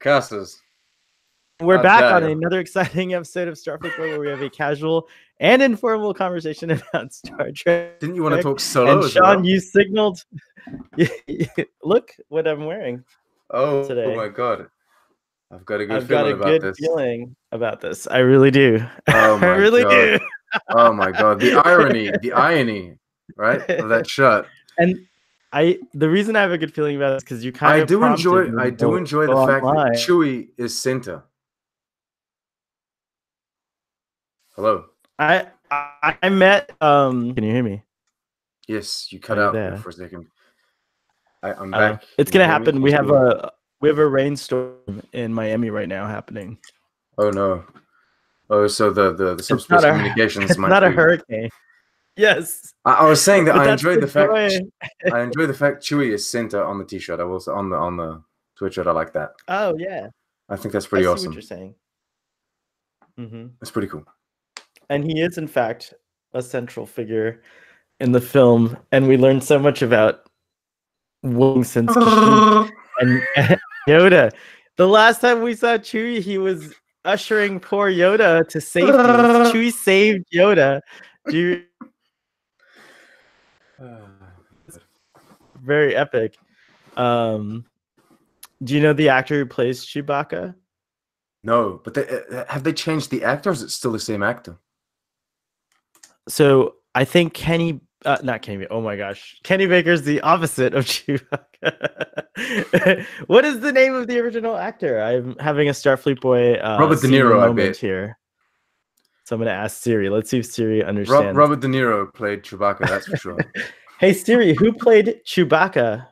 Curses. We're back on another exciting episode of Starfleet where we have a casual and informal conversation about Star Trek. Didn't you want to talk solo and as Sean, well? you signaled. Look what I'm wearing. Oh, today. Oh my god. I've got a good I've got feeling a about good this. feeling about this. I really do. Oh my I really god. do. Oh my god. The irony, right? Of that shirt. And the reason I have a good feeling about this because you kind of I do enjoy the fact that Chewie is center. Hello. I met can you hear me? Yes, you cut out there for a second. I'm back. It's gonna happen. We have a rainstorm in Miami right now happening. Oh no. Oh, so the subspace communications might not be... a hurricane. Yes. I was saying that I enjoy the fact Chewie is center on the t-shirt. I will on the Twitter. I like that. Oh yeah. I think that's pretty awesome. What you're saying. Mm-hmm. That's pretty cool. And he is in fact a central figure in the film, and we learned so much about Wing since and Yoda. The last time we saw Chewie, he was ushering poor Yoda to safety. Chewie saved Yoda. Very epic. Do you know the actor who plays Chewbacca? No, but have they changed the actor, or is it still the same actor? So I think Kenny Baker's the opposite of Chewbacca. What is the name of the original actor? I'm having a Starfleet boy Robert De Niro moment here. So I'm going to ask Siri. Let's see if Siri understands. Robert De Niro played Chewbacca, that's for sure. Hey Siri, who played Chewbacca?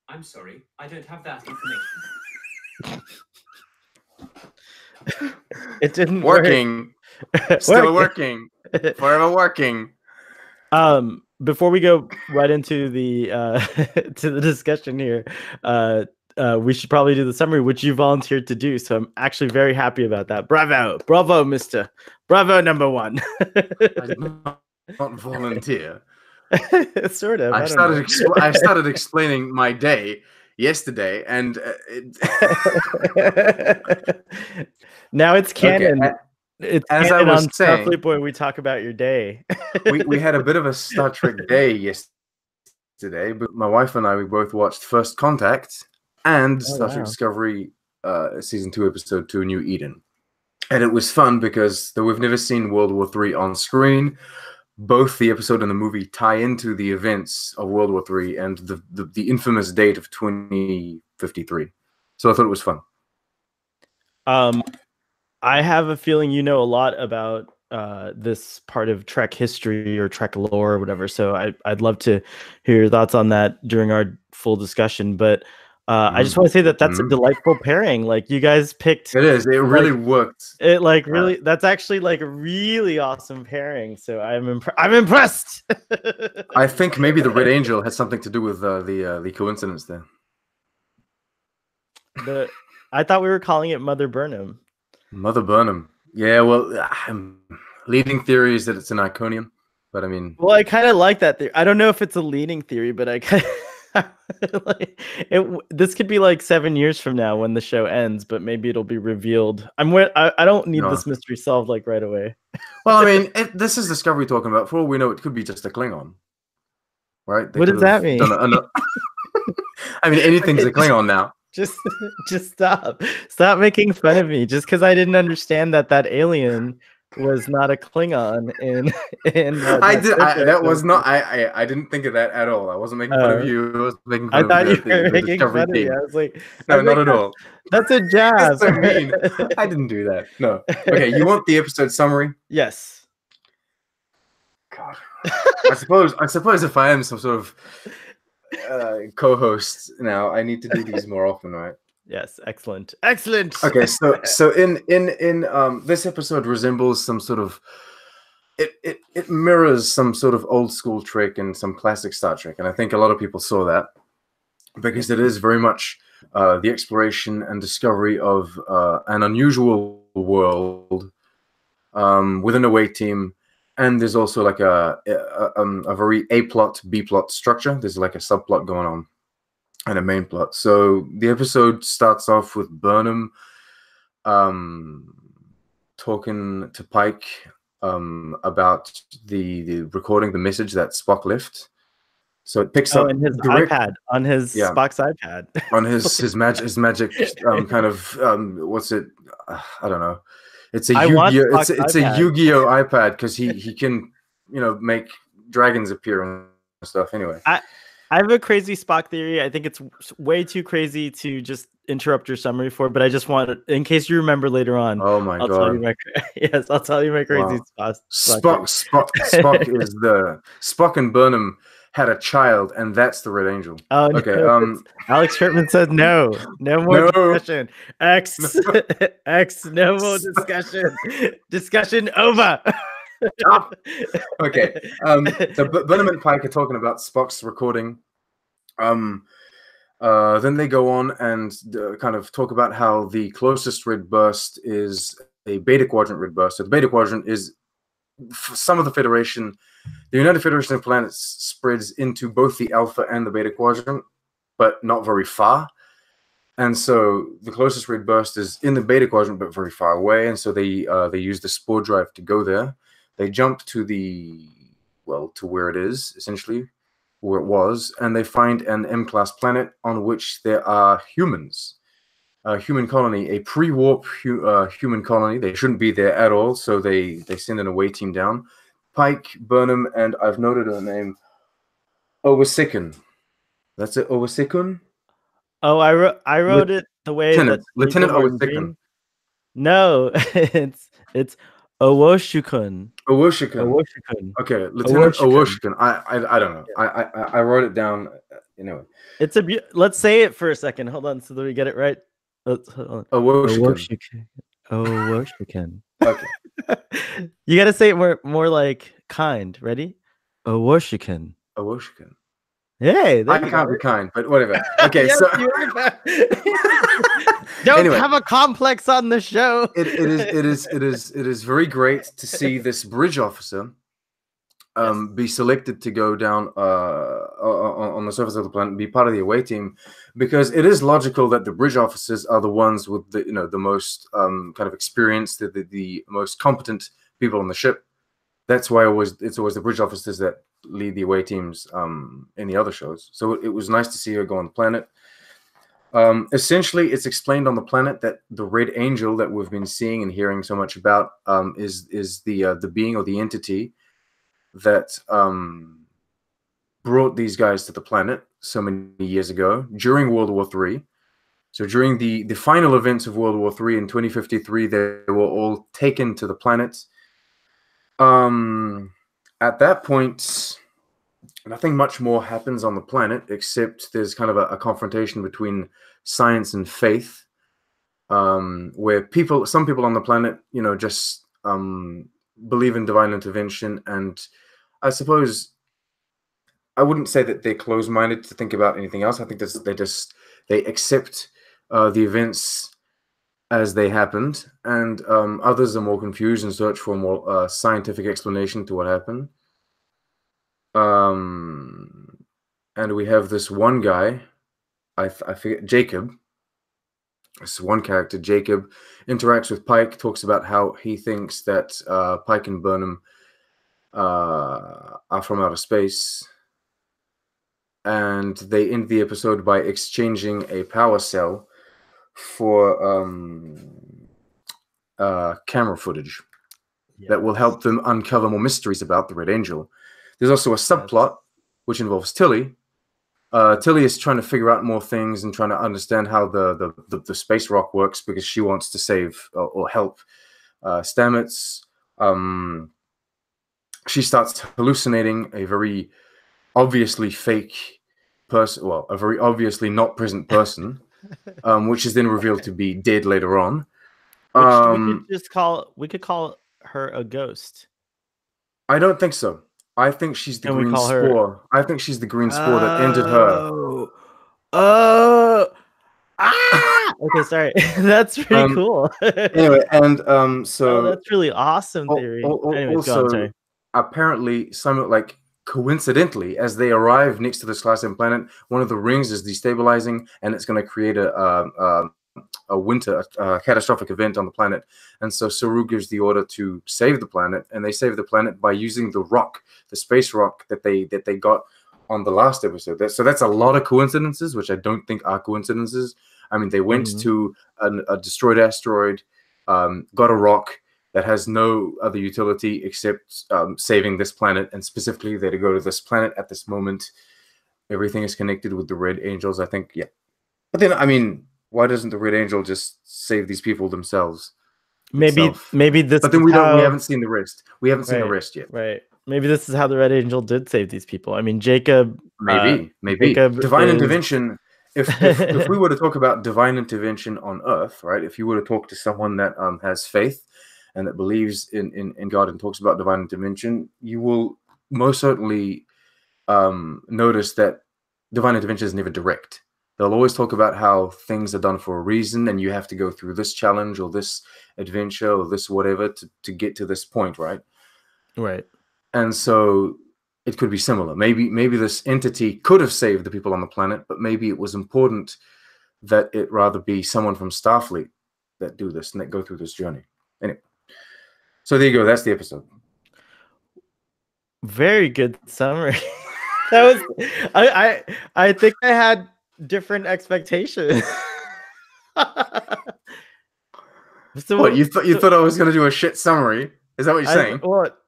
I'm sorry, I don't have that information. It didn't working. Still working. Forever working. Before we go right into the to the discussion here, we should probably do the summary, which you volunteered to do. So I'm actually very happy about that. Bravo, Mister. Bravo, number one. I did not volunteer. Sort of. I started explaining my day yesterday, and now it's canon. Okay. It's as canon I was on saying, Starfleet Boy. We talk about your day. we had a bit of a Star Trek day yesterday, but my wife and I, we both watched First Contact and Star Trek Discovery season 2, episode 2, New Eden, and it was fun because though we've never seen World War III on screen, both the episode and the movie tie into the events of World War III and the infamous date of 2053. So I thought it was fun. I have a feeling you know a lot about this part of Trek history or Trek lore or whatever. So I'd love to hear your thoughts on that during our full discussion. But I just want to say that that's a delightful pairing. Like you guys picked. It is. It really worked. It really. That's actually like a really awesome pairing. So I'm impressed. I think maybe the Red Angel has something to do with the coincidence there. I thought we were calling it Mother Burnham. Mother Burnham. Yeah, well, leading theory is that it's an Iconium, but I mean... Well, I kind of like that theory. I don't know if it's a leading theory, but I kind of... this could be like 7 years from now when the show ends, but maybe it'll be revealed. I don't need this mystery solved like right away. Well, I mean, this is Discovery talking about. For all we know, it could be just a Klingon, right? What does that mean? I mean, anything's a Klingon now. Just stop making fun of me just because I didn't understand that alien was not a Klingon in I didn't think of that at all. I wasn't making fun of you. I was making fun of you were making fun of me. I was like, not at all. That's a jab. That's so mean. I didn't do that. No. Okay, you want the episode summary? Yes. God. I suppose if I am some sort of co-host now, I need to do these more often, right? Yes, excellent. Okay, so in this episode resembles some sort of it mirrors some sort of old school Trek and some classic Star Trek, and I think a lot of people saw that because it is very much the exploration and discovery of an unusual world with an away team. And there's also like a very A plot, B plot structure. There's like a subplot going on. and a main plot. So the episode starts off with Burnham talking to Pike about the recording the message that Spock left. So it picks up on his direct, iPad, on his Spock's iPad, on his magic kind of what's it? I don't know. It's a Yu-Gi-Oh. It's a Yu-Gi-Oh iPad because he can make dragons appear and stuff. Anyway, I have a crazy Spock theory. I think it's way too crazy to just interrupt your summary for, but I just want, in case you remember later on. Oh my god! I'll tell you my crazy wow. Spock is the Spock and Burnham had a child, and that's the Red Angel. Oh, okay. No, Alex Sherman said no more discussion. X, no more discussion. Discussion over. Okay. So Burnham and Pike are talking about Spock's recording. Then they go on and kind of talk about how the closest red burst is a beta quadrant red burst. So the beta quadrant is some of the Federation. The United Federation of Planets spreads into both the alpha and the beta quadrant, but not very far. And so the closest red burst is in the beta quadrant, but very far away. And so they use the spore drive to go there. They jump to to where it is, essentially, where it was, and they find an M-class planet on which there are humans. A human colony, a pre-warp human colony. They shouldn't be there at all, so they send an away team down. Pike, Burnham, and I've noted her name, Owasikun. That's it, Owasikun? Oh, I wrote it the way Lieutenant Owasikun. No, it's Owoshukun. Owoshukun. Okay, Lieutenant Owoshukun. I don't know. I wrote it down. Anyway, it's let's say it for a second. Hold on, so that we get it right. Owoshukun. Owoshukun. Okay. You gotta say it more like kind. Ready? Owoshukun. Owoshukun. Hey, I can't be kind, but whatever. Okay, yes, so don't have a complex on the show. It is very great to see this bridge officer be selected to go down on the surface of the planet, be part of the away team, because it is logical that the bridge officers are the ones with the most kind of experience, the most competent people on the ship. That's why it's always the bridge officers that lead the away teams in the other shows. So it was nice to see her go on the planet. Essentially, it's explained on the planet that the Red Angel that we've been seeing and hearing so much about is the being or the entity that brought these guys to the planet so many years ago during World War III. So during the final events of World War III in 2053, they were all taken to the planet. At that point, nothing much more happens on the planet, except there's kind of a confrontation between science and faith, where some people on the planet, just believe in divine intervention. And I suppose I wouldn't say that they're closed-minded to think about anything else. I think they accept the events as they happened, and others are more confused and search for a more scientific explanation to what happened. And we have this one guy, I forget, Jacob. This one character, Jacob, interacts with Pike, talks about how he thinks that Pike and Burnham are from outer space. And they end the episode by exchanging a power cell for camera footage that will help them uncover more mysteries about the Red Angel. There's also a subplot which involves Tilly. Tilly is trying to figure out more things and trying to understand how the space rock works, because she wants to save or help Stamets. She starts hallucinating a very obviously fake person, well, a very obviously not present person, which is then revealed to be dead later on. We could call her a ghost. I don't think so. I think she's the green spore. I think she's the green spore that ended her. Okay, sorry. That's pretty cool. Anyway, and so that's really awesome theory. Anyways, also, go on, sorry. Apparently, some coincidentally, as they arrive next to this classic planet, one of the rings is destabilizing, and it's going to create a catastrophic event on the planet. And so Saru gives the order to save the planet, and they save the planet by using the rock, the space rock that they got on the last episode. So that's a lot of coincidences, which I don't think are coincidences. I mean, they went to a destroyed asteroid, got a rock that has no other utility except saving this planet, and specifically they to go to this planet at this moment. Everything is connected with the Red Angels, I think. Yeah, but then I mean, why doesn't the Red Angel just save these people themselves? Maybe this. But then we haven't seen the rest. We haven't seen the rest yet. Right. Maybe this is how the Red Angel did save these people. I mean, Jacob. Maybe Jacob divine intervention. If we were to talk about divine intervention on Earth, right? If you were to talk to someone that has faith and that believes in God and talks about divine intervention, you will most certainly notice that divine intervention is never direct. They'll always talk about how things are done for a reason, and you have to go through this challenge or this adventure or this whatever to get to this point, right? Right. And so it could be similar. Maybe this entity could have saved the people on the planet, but maybe it was important that it rather be someone from Starfleet that do this and that go through this journey. Anyway, so there you go. That's the episode. Very good summary. That was I think I had different expectations. So what you thought I was going to do a shit summary? Is that what you're saying?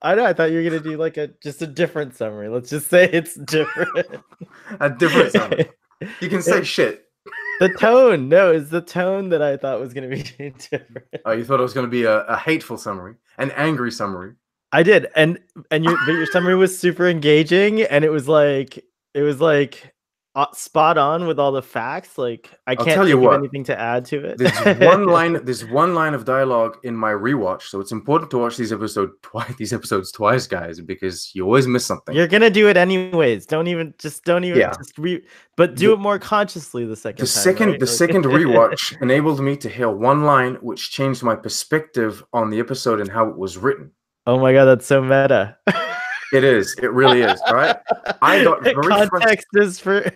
I thought you were going to do like just a different summary. Let's just say it's different. A different summary. You can say shit. The tone, no, it's the tone that I thought was going to be different. Oh, you thought it was going to be a hateful summary, an angry summary. I did, and your summary was super engaging, and it was like spot on with all the facts. Like I can't think of anything to add to it. There's one line of dialogue in my rewatch, so it's important to watch these episodes twice, guys, because you always miss something. You're gonna do it anyways. Don't even. Yeah. But do it more consciously the second time. The second rewatch enabled me to hear one line which changed my perspective on the episode and how it was written. Oh my god, that's so meta. It is. It really is. Right. I got very context is for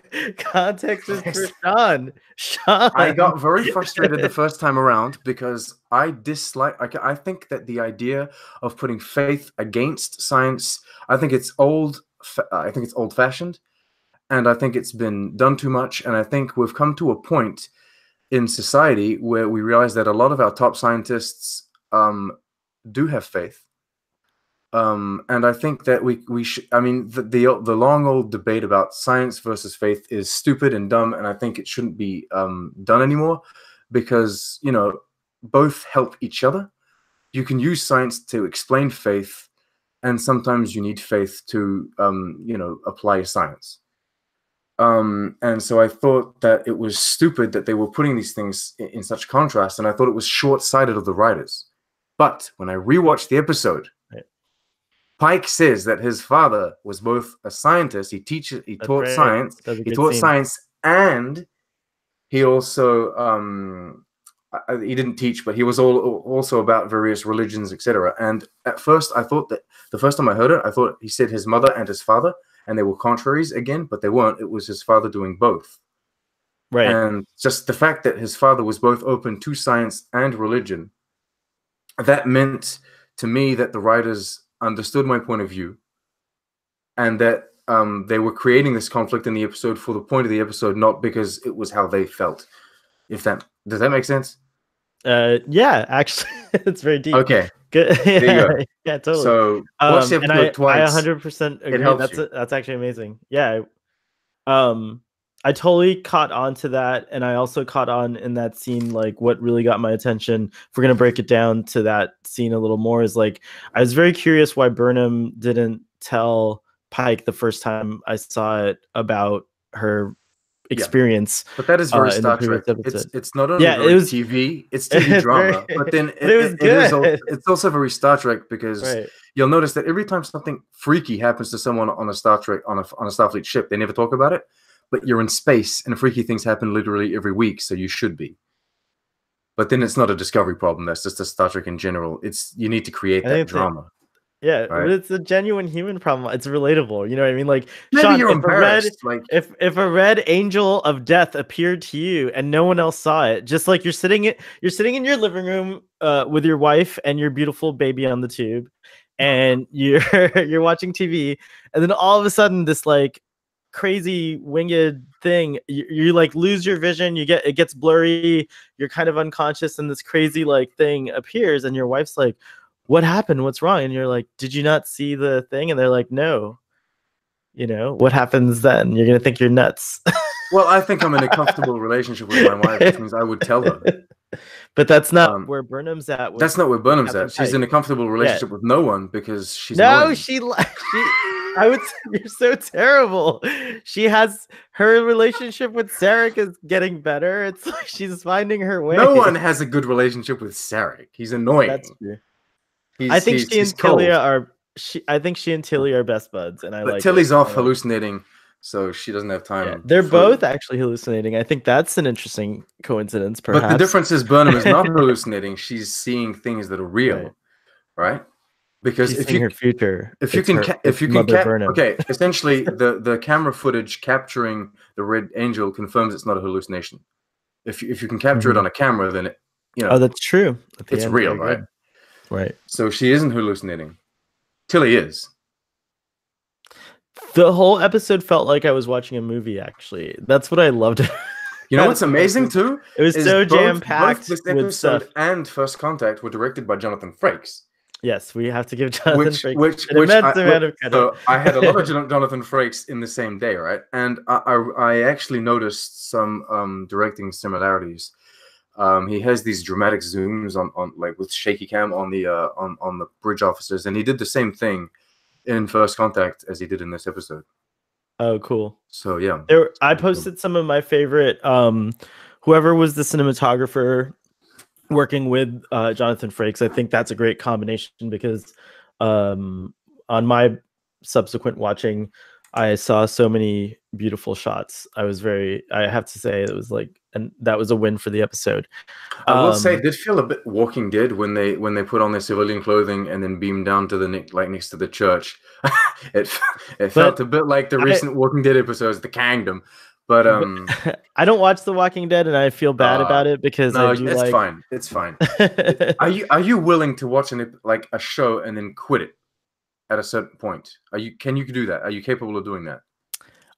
Sean. I got very frustrated the first time around because I think that the idea of putting faith against science, I think it's old-fashioned, and I think it's been done too much. And I think we've come to a point in society where we realize that a lot of our top scientists do have faith. And I think that we should. I mean, the long old debate about science versus faith is stupid and dumb, and I think it shouldn't be done anymore because both help each other. You can use science to explain faith, and sometimes you need faith to apply science. And so I thought that it was stupid that they were putting these things in such contrast, and I thought it was short-sighted of the writers. But when I rewatched the episode. Pike says that his father was both a scientist. He taught science. He taught science, and he also he didn't teach, but he was also about various religions, etc. And at first, I thought that the first time I heard it, I thought he said his mother and his father, and they were contraries again, but they weren't. It was his father doing both. Right. And just the fact that his father was both open to science and religion, that meant to me that the writers understood my point of view, and that they were creating this conflict in the episode for the point of the episode, not because it was how they felt. Does that make sense? Yeah, actually, it's very deep. Okay, good. There you go. Yeah, totally. So watch the episode twice. I 100% agree. That's actually amazing. Yeah. I totally caught on to that, and I also caught on in that scene, like what really got my attention. If we're gonna break it down to that scene a little more, is like I was very curious why Burnham didn't tell Pike the first time I saw it about her experience. But that is very Star Trek. It's not only it was TV, it's TV drama, but then it's also very Star Trek because you'll notice that every time something freaky happens to someone on a Star Trek on a Starfleet ship, they never talk about it. But you're in space, and freaky things happen literally every week, so you should be. But then it's not a Discovery problem. That's just a Star Trek in general. You need to create that drama. Yeah, Right? but it's a genuine human problem. It's relatable. You know what I mean? Like, Maybe Sean, you're embarrassed. if a red angel of death appeared to you and no one else saw it, just like you're sitting in your living room with your wife and your beautiful baby on the tube, and you're you're watching TV, and then all of a sudden this like crazy winged thing, you like lose your vision, it gets blurry, you're kind of unconscious, and this crazy like thing appears, and your wife's like, what happened? What's wrong? And you're like, did you not see the thing? And they're like, no. You know, what happens then? You're going to think you're nuts. Well, I think I'm in a comfortable relationship with my wife, which means I would tell her. But that's not where Burnham's at. That's not where Burnham's at. She's in a comfortable relationship with no one because she's annoying. I would say you're so terrible. She has her relationship with Sarek is getting better. It's like she's finding her way. No one has a good relationship with Sarek. He's annoying. That's true. I think she and Tilly are best buds, and but Tilly's off hallucinating, so she doesn't have time. Yeah, they're both actually hallucinating. I think that's an interesting coincidence, perhaps. But the difference is Burnham is not hallucinating. She's seeing things that are real, right? Because she's seeing her future. If you can, okay, essentially the camera footage capturing the red angel confirms it's not a hallucination. If you can capture it on a camera, then oh, that's true. It's real, right? Right. So she isn't hallucinating. Tilly is. The whole episode felt like I was watching a movie, actually. That's what I loved. You know what's amazing, too? It was so jam-packed. Both this episode and First Contact were directed by Jonathan Frakes. Yes, we have to give Jonathan Frakes an immense amount of credit. So I had a lot of Jonathan Frakes in the same day, right? And I actually noticed some directing similarities. He has these dramatic zooms on like with shaky cam on the bridge officers, and he did the same thing in First Contact as he did in this episode. Oh, cool. So yeah, I posted some of my favorite. Whoever was the cinematographer working with Jonathan Frakes, I think that's a great combination because on my subsequent watching, I saw so many beautiful shots. I have to say it was like, and that was a win for the episode. I will say it did feel a bit Walking Dead when they put on their civilian clothing and then beamed down to the next to the church. it felt a bit like the recent Walking Dead episodes, The Kingdom. But I don't watch The Walking Dead, and I feel bad about it because it's fine. It's fine. Are you willing to watch a show and then quit it at a certain point? Can you do that? Are you capable of doing that?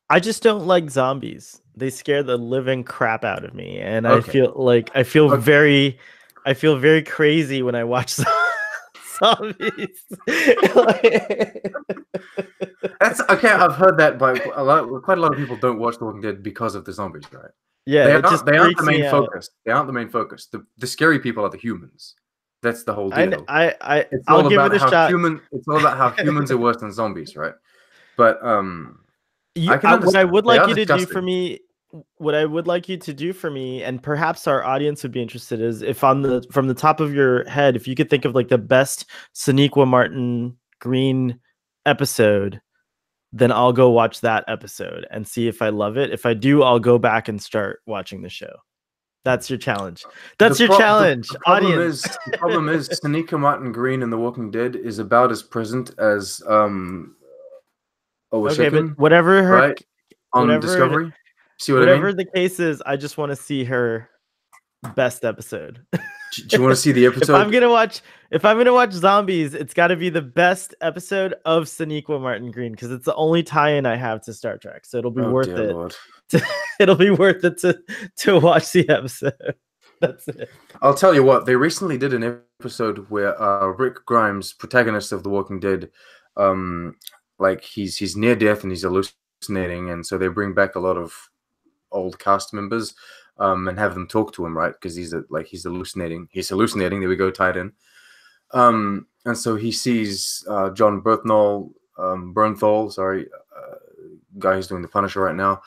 I just don't like zombies. They scare the living crap out of me, and I feel very crazy when I watch zombies. That's okay. I've heard that by quite a lot of people don't watch The Walking Dead because of the zombies, right? Yeah, they aren't the main focus. They aren't the main focus. The scary people are the humans. That's the whole deal. I'll give it a shot. It's all about how humans are worse than zombies, right? But what I would like you to do for me, and perhaps our audience would be interested, is if from the top of your head, if you could think of like the best Sonequa Martin Green episode, then I'll go watch that episode and see if I love it. If I do, I'll go back and start watching the show. That's your challenge. Challenge, audience. The problem is Sonequa Martin Green in The Walking Dead is about as present as okay, but whatever her right? On Discovery. See what whatever I mean? The case is, I just want to see her best episode. Do you want to see the episode? If I'm gonna watch zombies, it's got to be the best episode of Sonequa Martin Green because it's the only tie-in I have to Star Trek. So it'll be worth it. Lord. It'll be worth it to watch the episode. That's it. I'll tell you what. They recently did an episode where Rick Grimes, protagonist of The Walking Dead, like he's near death and he's hallucinating, and so they bring back a lot of old cast members and have them talk to him, right? Because he's hallucinating. He's hallucinating. There we go, tied in. And so he sees John Bernthal, sorry, guy who's doing the Punisher right now.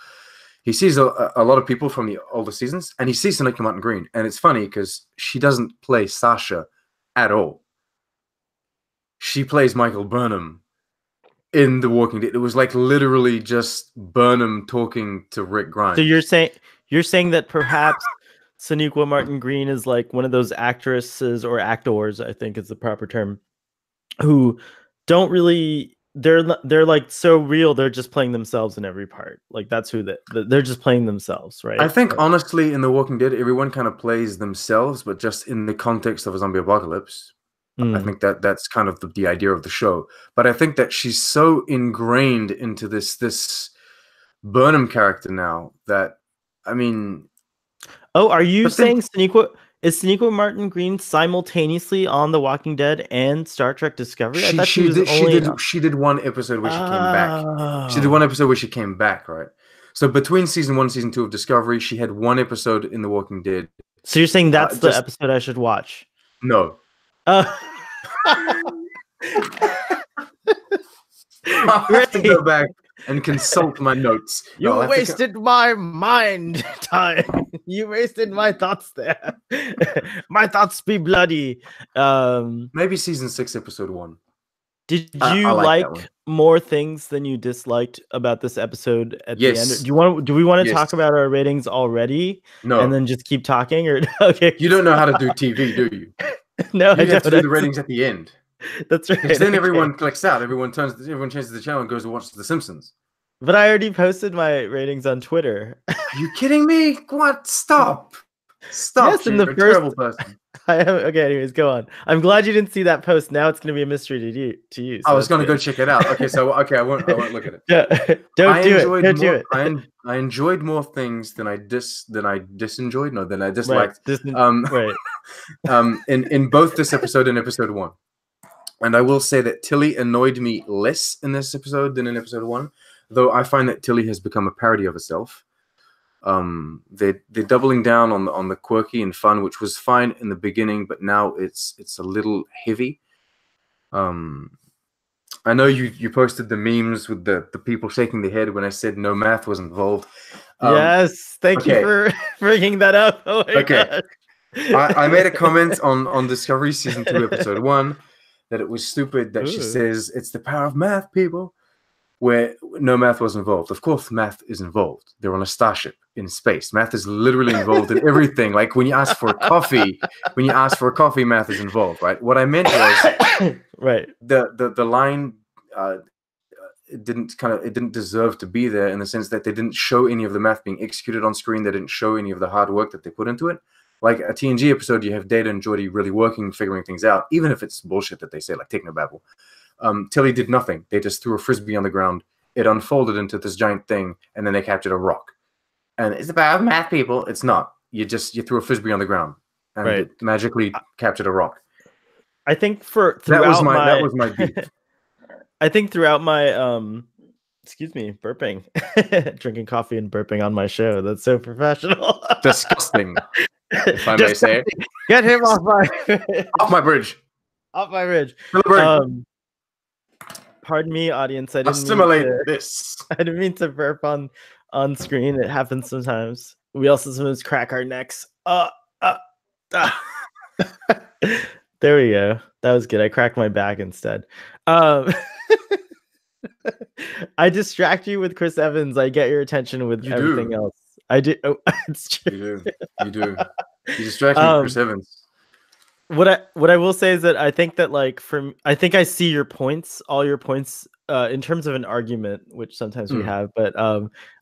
He sees a lot of people from the older seasons, and he sees Sonequa Martin Green. And it's funny because she doesn't play Sasha at all. She plays Michael Burnham in The Walking Dead. It was like literally just Burnham talking to Rick Grimes. So you're saying that perhaps Sonequa Martin Green is like one of those actresses or actors, I think is the proper term, who don't really. They're like so real. They're just playing themselves in every part. Like that's who they're just playing themselves, right? I think honestly, in The Walking Dead, everyone kind of plays themselves, but just in the context of a zombie apocalypse. I think that's kind of the idea of the show. But I think that she's so ingrained into this Burnham character now that, I mean... Oh, are you saying is Sonequa Martin Green simultaneously on The Walking Dead and Star Trek Discovery? I thought she did one episode where she came back. She did one episode where she came back, right? So between season 1 and season 2 of Discovery, she had one episode in The Walking Dead. So you're saying that's the episode I should watch? No. I have to go back and consult my notes. You wasted my mind time. You wasted my thoughts there. My thoughts be bloody. Maybe season 6, episode 1. Did you like more things than you disliked about this episode at the end? Do we want to talk about our ratings already? No. And then just keep talking? Or okay. You don't know how to do TV, do you? No, you have to do the ratings at the end. That's right. Because then everyone clicks out. Everyone changes the channel and goes to watch The Simpsons. But I already posted my ratings on Twitter. Are you kidding me? What? Stop. Yes, You're a terrible person. Okay, anyways, go on. I'm glad you didn't see that post. Now it's going to be a mystery to you. So I was going to go check it out. Okay, I won't look at it. Don't do it. I enjoyed more things than I disenjoyed. No, than I disliked. Right. In both this episode and episode 1. And I will say that Tilly annoyed me less in this episode than in episode 1, though I find that Tilly has become a parody of herself. They're doubling down on the quirky and fun, which was fine in the beginning, but now it's a little heavy. I know you posted the memes with the people shaking their head when I said no math was involved. Yes, thank you for bringing that up. Oh my God. I made a comment on Discovery season 2 episode 1 that it was stupid that she says it's the power of math, people, where no math was involved. Of course, math is involved. They're on a starship in space. Math is literally involved in everything. Like when you ask for a coffee, math is involved, right? What I meant was right. The line it didn't deserve to be there in the sense that they didn't show any of the math being executed on screen. They didn't show any of the hard work that they put into it. Like a TNG episode, you have Data and Geordi really working, figuring things out, even if it's bullshit that they say, like technobabble. Tilly did nothing. They just threw a frisbee on the ground. It unfolded into this giant thing, and then they captured a rock. And it's about math, people. It's not. You threw a frisbee on the ground, and it magically captured a rock. I think that was my beef. I think throughout my excuse me, burping, drinking coffee and burping on my show. That's so professional. Disgusting. If I may say. Get him off my bridge. Off my bridge. Pardon me, audience. I didn't mean to burp on screen. It happens sometimes. We also sometimes crack our necks. There we go. That was good. I cracked my back instead. I distract you with Chris Evans. I get your attention with everything else. I do. Oh, it's true. You do. You distract me with Chris Evans. What I will say is that I think that I think I see your points, all your points, in terms of an argument, which sometimes we have, but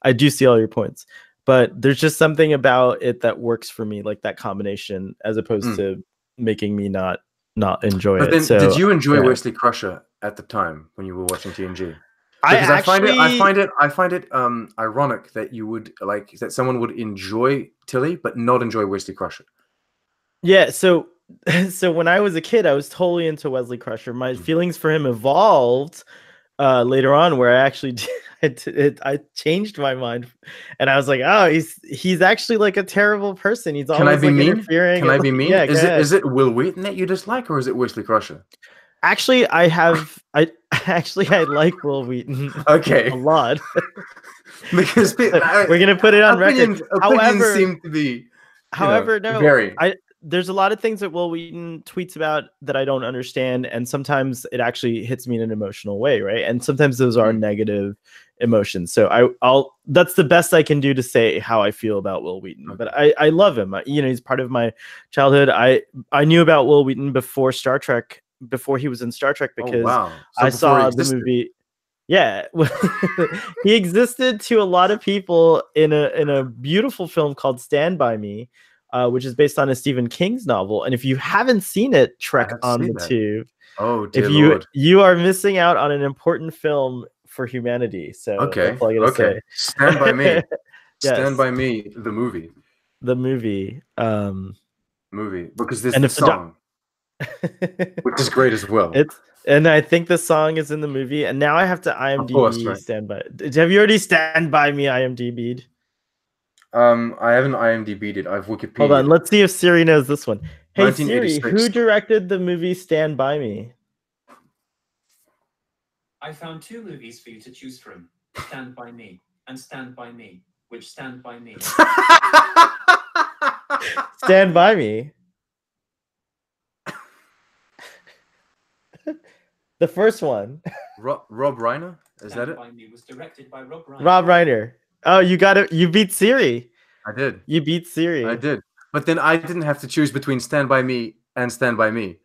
I do see all your points. But there's just something about it that works for me, like that combination, as opposed to making me not enjoy it. Then, did you enjoy Wesley Crusher at the time when you were watching TNG? Because I find it ironic that you would that someone would enjoy Tilly but not enjoy Wesley Crusher. Yeah, so when I was a kid, I was totally into Wesley Crusher. My feelings for him evolved later on, where I actually I changed my mind, and I was like, oh, he's actually like a terrially person. He's always interfering. Can I be mean? Yeah, is it Will Wheaton that you dislike, or is it Wesley Crusher? Actually, I like Will Wheaton. Okay, a lot. Because we're gonna put it on record. However, seem to be. There's a lot of things that Will Wheaton tweets about that I don't understand, and sometimes it actually hits me in an emotional way, right? And sometimes those are negative emotions. So I'll that's the best I can do to say how I feel about Will Wheaton. Okay. But I love him. He's part of my childhood. I knew about Will Wheaton before Star Trek before he was in Star Trek because wow. So I before he saw the existed. movie. Yeah, he existed to a lot of people in a beautiful film called Stand By Me, which is based on a Stephen King's novel. And if you haven't seen it, Trek have on seen the that. Tube. Oh If dear Lord. you are missing out on an important film for humanity. So Okay. that's all I gotta say. Stand By Me. Yes. Stand By Me, the movie. The movie. Movie. Because there's And the if the song, which is great as well. And I think the song is in the movie. And now I have to IMDb Of course, right. Stand By. Have you already Stand By Me IMDb'd? I haven't IMDb'd it. I've Wikipedia. Hold on, let's see if Siri knows this one. Hey Siri, 1986. who directed the movie Stand By Me? I found 2 movies for you to choose from: Stand By Me and Stand By Me. Which Stand By Me? Stand By Me. The first one. Rob Reiner? Is that it? Stand By Me was directed by Rob Reiner. Rob Reiner. Oh, you got it. You beat Siri. I did. You beat Siri. I did. But then I didn't have to choose between Stand By Me and Stand By Me.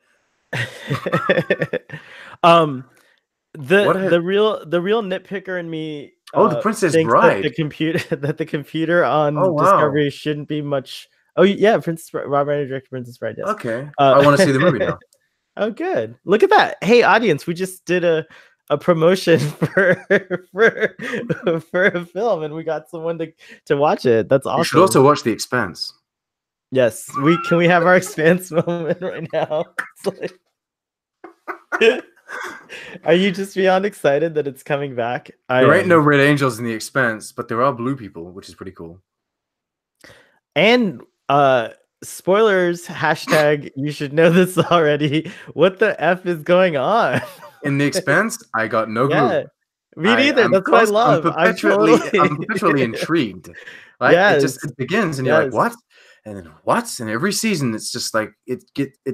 The real nitpicker in me. The Princess thinks Bride. That the computer on Oh, wow. Discovery shouldn't be much. Oh yeah, Rob Reiner directed Princess Bride. Yes. Okay. I want to see the movie now. Oh, good. Look at that. Hey, audience, we just did a promotion for a film, and we got someone to watch it. That's awesome. You should also watch The Expanse. Yes, can we have our Expanse moment right now? It's like... Are you just beyond excited that it's coming back? There ain't no red angels in The Expanse, but there are blue people, which is pretty cool. And spoilers, hashtag you should know this already. What the F is going on? In The Expanse, I got no clue. Me neither. That's what I love. I'm perpetually intrigued. Right? Yes. It begins and you're like, what? And then what? And every season it's just like it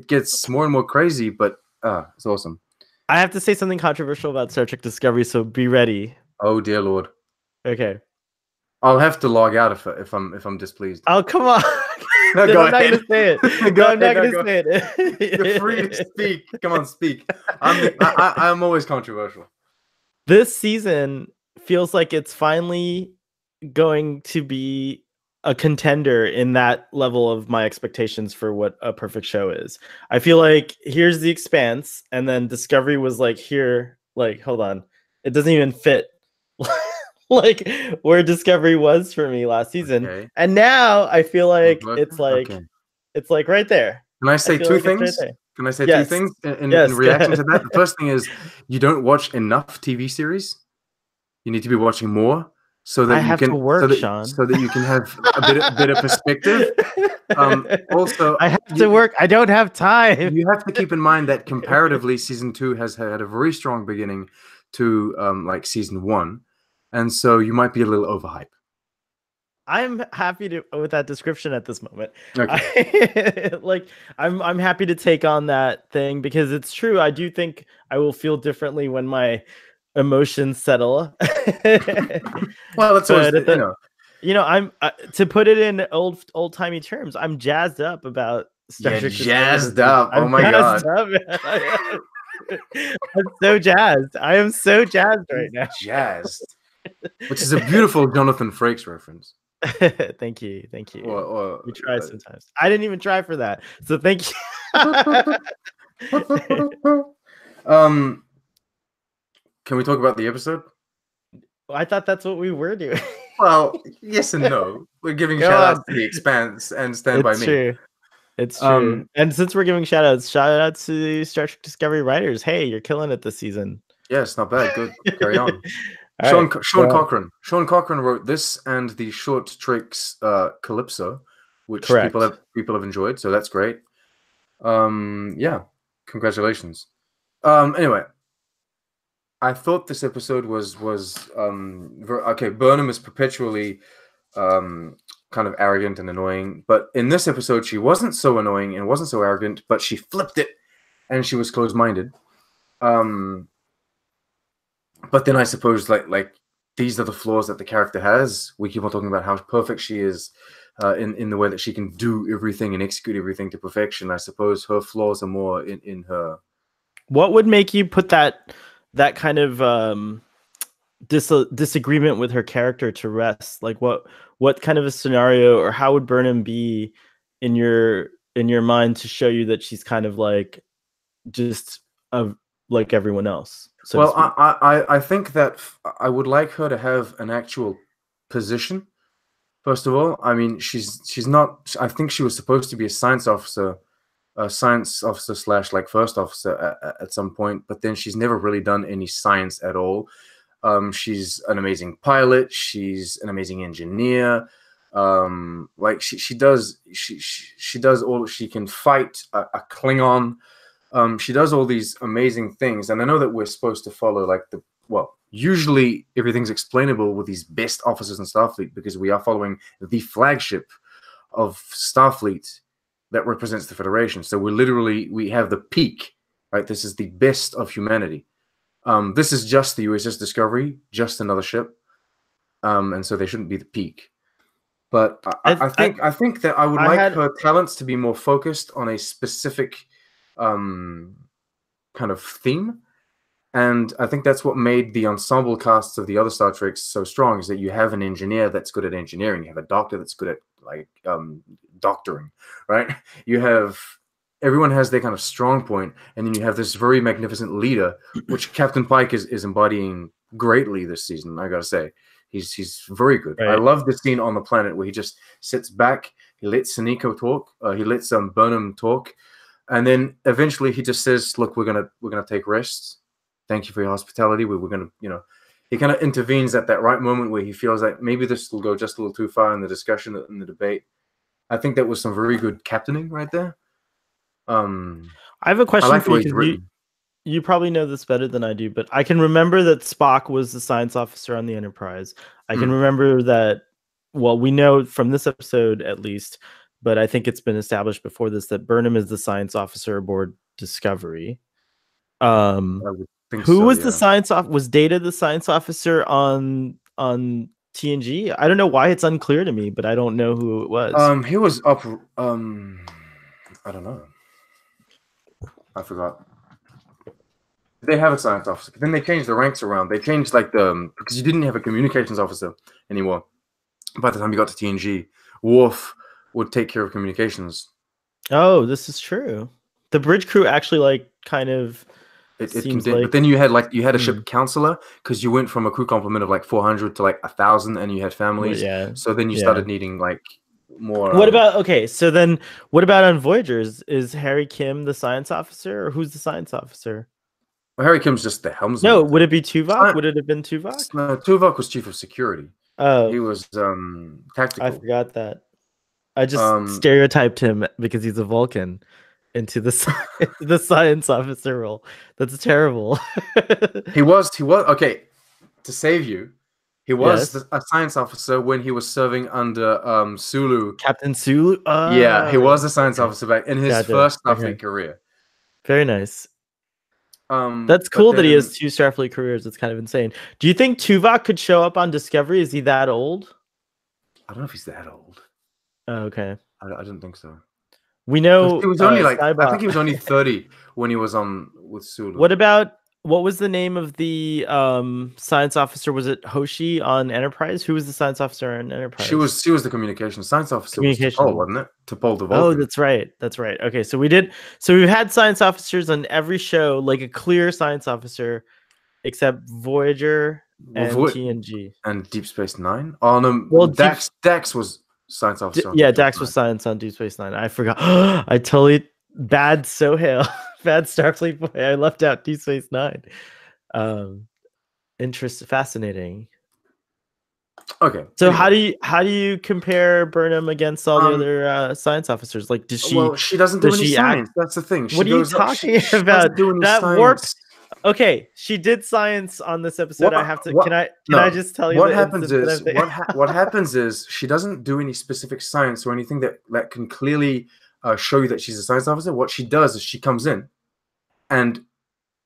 gets more and more crazy, but it's awesome. I have to say something controversial about Star Trek Discovery, so be ready. Oh dear Lord. Okay. I'll have to log out if I'm displeased. Oh, come on. No, go I'm ahead. not gonna say it. I'm not gonna say it. You're free to speak. Come on, speak. I'm always controversial. This season feels like it's finally going to be a contender in that level of my expectations for what a perfect show is. I feel like here's The Expanse, and then Discovery was like, here, like, hold on, it doesn't even fit like where Discovery was for me last season. Okay. And now I feel like it's like right there. Can I say two things? Can I say two things in reaction to that? The first thing is you don't watch enough TV series. You need to be watching more so that you can work, Sean. So that you can have a bit of perspective. Also, I have to work. I don't have time. You have to keep in mind that comparatively, season 2 has had a very strong beginning to like season 1, and so you might be a little overhyped. I'm happy with that description at this moment. Okay. I'm happy to take on that thing because it's true. I do think I will feel differently when my emotions settle. Well, that's always I'm to put it in old timey terms. I'm jazzed up about Star Trek. Jazzed up. Oh my god. I'm so jazzed. I am so jazzed right now. Jazzed. Which is a beautiful Jonathan Frakes reference. Thank you. We try sometimes. I didn't even try for that, so thank you. Can we talk about the episode? I thought that's what we were doing. Well, yes and no. We're giving shout outs to The Expanse and Stand By Me. It's true. And since we're giving shout outs to the Star Trek Discovery writers. Hey, you're killing it this season. Yes, not bad. Good. Carry on. Sean Cochran. Sean Cochran wrote this and the short tricks Calypso, which people have enjoyed, so that's great. Yeah, congratulations. Anyway, I thought this episode was okay. Burnham is perpetually kind of arrogant and annoying, but in this episode she wasn't so annoying and wasn't so arrogant, but she flipped it and she was closed-minded. But then I suppose like these are the flaws that the character has. We keep on talking about how perfect she is in the way that she can do everything and execute everything to perfection. I suppose her flaws are more in her What would make you put that kind of disagreement with her character to rest? Like what kind of a scenario, or how would Burnham be in your mind to show you that she's kind of like just like everyone else? So well, I think that I would like her to have an actual position. First of all, I mean, she's not. I think she was supposed to be a science officer slash like first officer at some point, but then she's never really done any science at all. She's an amazing pilot. She's an amazing engineer. Like she does all. She can fight a Klingon. She does all these amazing things, and I know that we're supposed to follow like usually everything's explainable with these best officers in Starfleet because we are following the flagship of Starfleet that represents the Federation. So we have the peak, right? This is the best of humanity. This is just the USS Discovery, just another ship, and so they shouldn't be the peak. But I think that I would like her talents to be more focused on a specific kind of theme. And I think that's what made the ensemble casts of the other Star Treks so strong, is that you have an engineer that's good at engineering. You have a doctor that's good at like doctoring, right? Everyone has their kind of strong point, and then you have this very magnificent leader, which Captain Pike is embodying greatly this season. I gotta say, he's very good. Right. I love the scene on the planet where he just sits back, he lets Seneko talk, he lets Burnham talk, and then eventually he just says, "Look, we're gonna take rests. Thank you for your hospitality. We're going to, he kind of intervenes at that right moment where he feels like maybe this will go just a little too far in the discussion, in the debate. I think that was some very good captaining right there. I have a question for you. You probably know this better than I do, but I can remember that Spock was the science officer on the Enterprise. I can remember that, well, we know from this episode at least, but I think it's been established before this that Burnham is the science officer aboard Discovery. Who was the science was Data the science officer on TNG? I don't know why it's unclear to me, but I don't know who it was. He was up I don't know. I forgot. They have a science officer, but then they changed the ranks around. They changed like because you didn't have a communications officer anymore. By the time you got to TNG, Worf would take care of communications. Oh, this is true. The bridge crew actually like kind of It but then you had a ship counselor, because you went from a crew complement of like 400 to like 1,000, and you had families. Yeah. So then you started needing like more. What about So then, what about on Voyagers? Is Harry Kim the science officer, or who's the science officer? Well, Harry Kim's just the helmsman. No, would it be Tuvok? Would it have been Tuvok? No, Tuvok was chief of security. Oh, he was tactical. I forgot that. I just stereotyped him because he's a Vulcan into the science officer role. That's terrible. He was okay. To save you, he was a science officer when he was serving under Sulu. Captain Sulu. Yeah, he was a science officer back in his first Starfleet career. Very nice. That's cool that he has 2 Starfleet careers. It's kind of insane. Do you think Tuvok could show up on Discovery? Is he that old? I don't know if he's that old. Oh, okay. I didn't think so. We know he was only I think he was only 30 when he was on with Sulu. What was the name of the science officer? Was it Hoshi on Enterprise? Who was the science officer on Enterprise? She was the communications science officer. T'Pol, wasn't it? T'Pol the Vulcan. Oh, that's right. Okay, so we've had science officers on every show, like a clear science officer, except Voyager and TNG and Deep Space Nine. Oh no, well, Dax was science officer. Dax was science on Deep Space Nine. I forgot. I totally bad Sohail. Bad Starfleet boy. I left out Deep Space Nine. Fascinating. Okay. So anyway. how do you compare Burnham against all the other science officers? Like, does she? Well, she doesn't do any science. That's the thing. What are you talking about? That warps. Okay, she did science on this episode. I have to. Can I just tell you what happens is what happens is she doesn't do any specific science or anything that can clearly show you that she's a science officer. What she does is she comes in and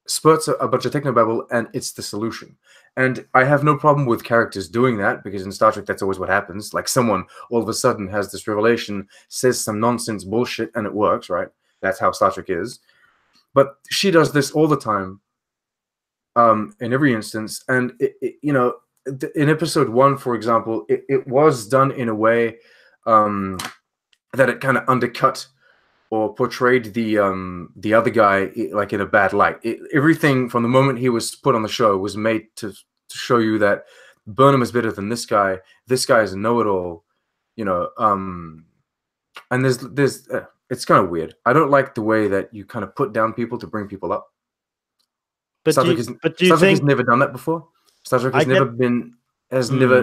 spurts a bunch of technobabble, and it's the solution. And I have no problem with characters doing that, because in Star Trek, that's always what happens. Like, someone all of a sudden has this revelation, says some nonsense bullshit, and it works, right? That's how Star Trek is. but she does this all the time, in every instance. And in episode 1, for example, it was done in a way that it kind of undercut or portrayed the other guy like in a bad light. Everything from the moment he was put on the show was made to show you that Burnham is better than this guy. This guy is a know-it-all, and there's it's kind of weird. I don't like the way that you kind of put down people to bring people up. But Star do Trek you think has never done that before? Star Trek has never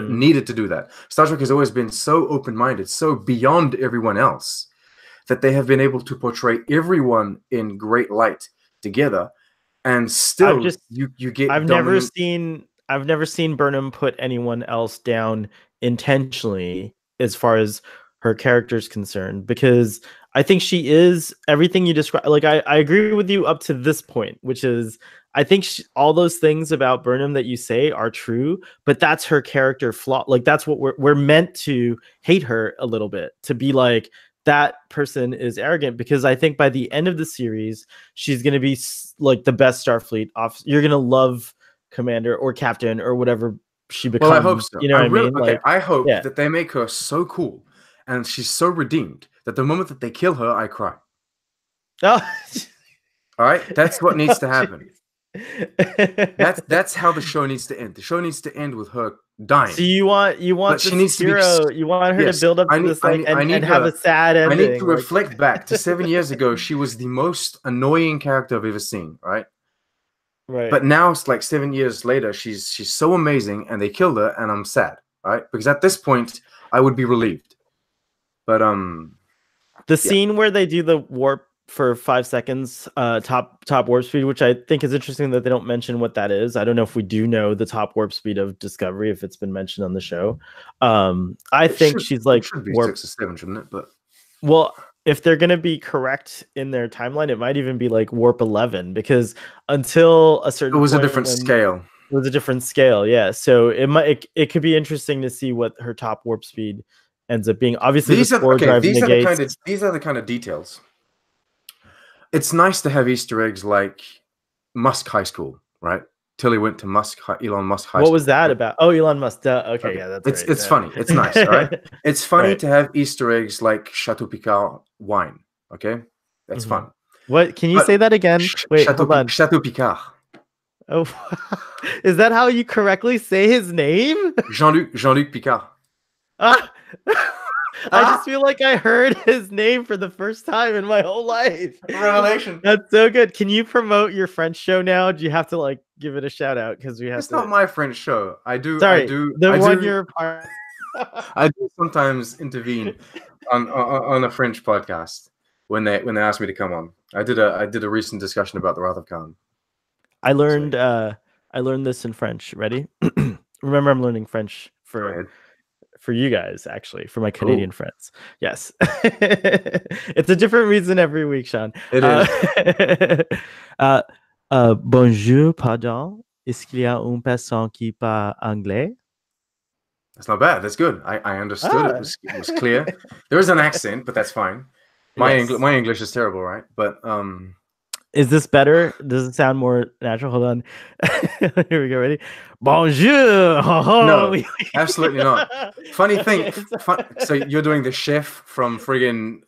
needed to do that. Star Trek has always been so open-minded, so beyond everyone else, that they have been able to portray everyone in great light together, and still you get. I've never seen Burnham put anyone else down intentionally as far as her character's concerned, because I think she is everything you describe. Like I agree with you up to this point, which is I think all those things about Burnham that you say are true, but that's her character flaw. Like that's what we're meant to hate her a little bit, to be like, that person is arrogant, because I think by the end of the series, she's going to be like the best Starfleet officer. You're going to love Commander or Captain or whatever she becomes. Well, I hope so. You know what I mean? Okay, like, I hope that they make her so cool and she's so redeemed that the moment that they kill her, I cry. Oh. All right, that's what needs to happen. That's how the show needs to end. The show needs to end with her dying. So you want this hero, you want her to build up to this and have a sad ending. I need to reflect back to 7 years ago. She was the most annoying character I've ever seen, right? Right. But now it's like 7 years later, she's so amazing, and they killed her, and I'm sad, right? Because at this point, I would be relieved. But the scene where they do the warp for 5 seconds, top warp speed, which I think is interesting that they don't mention what that is. I don't know if we do know the top warp speed of Discovery, if it's been mentioned on the show. I think she's like it should be warp 6 or 7, shouldn't it? But well, if they're going to be correct in their timeline, it might even be like warp 11, because until a certain it was a different scale. It was a different scale, yeah. So it could be interesting to see what her top warp speed ends up being. Obviously, these are the kind of details. It's nice to have Easter eggs like Musk High School, right? Tilly went to Elon Musk High School. What was that about? Oh, Elon Musk. Okay, yeah, that's right. It's funny. It's nice, all right? It's funny to have Easter eggs like Chateau Picard wine, okay? That's fun. What? Can you say that again? Wait, hold on. Chateau Picard. Oh, is that how you correctly say his name? Jean-Luc Picard. I just feel like I heard his name for the first time in my whole life. Revelation. That's so good. Can you promote your French show now? Do you have to like give it a shout out? Because we have It's not my French show. I do. You're a part. I do sometimes intervene on a French podcast when they ask me to come on. I did a recent discussion about the Wrath of Khan. I learned this in French. Ready? Remember, I'm learning French for you guys, actually, for my Canadian friends. Yes. It's a different reason every week, Sean. It is. Bonjour, pardon. Est-ce qu'il y a une personne qui parle anglais? That's not bad. That's good. I understood it. It was clear. There is an accent, but that's fine. My English is terrible, right? But is this better? Does it sound more natural? Hold on. Here we go. Ready? Bonjour. No, absolutely not. Funny thing. So you're doing the chef from friggin'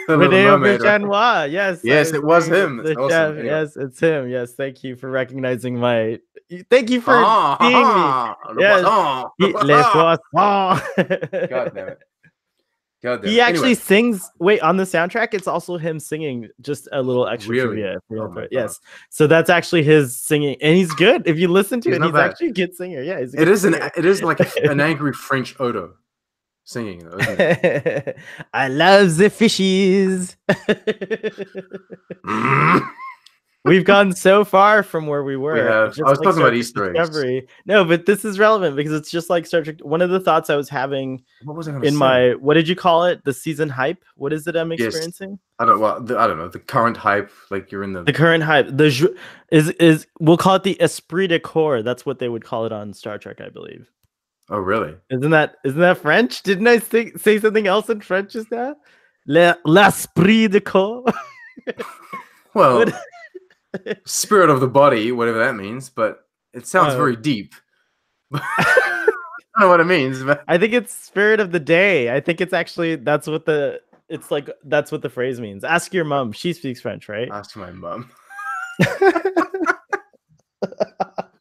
The Little Mermaid, right? Yes. Yes, it was him. The awesome. chef. Anyway. Yes, it's him. Yes, thank you for recognizing my. Thank you for seeing me. Yes. Les poissons. God damn it. He actually sings. Wait, on the soundtrack, it's also him singing. Just a little extra trivia. Yes, so that's actually his singing, and he's good. If you listen to it, he's actually a good singer. Yeah, it is like an angry French Odo singing, though, isn't it? I love the fishies. We've gone so far from where we were. I was talking about Easter eggs. No, but this is relevant because it's just like Star Trek. One of the thoughts I was having what did you call it? The season hype? What is it I'm experiencing? I don't know. The current hype, like you're in the current hype. Is we'll call it the esprit de corps. That's what they would call it on Star Trek, I believe. Oh, really? Isn't that French? Didn't I say something else in French just now? L'esprit de corps. Well, spirit of the body, whatever that means, but it sounds very deep. I don't know what it means, but I think it's spirit of the day. I think it's actually that's what the phrase means. Ask your mom. She speaks French, right? Ask my mom.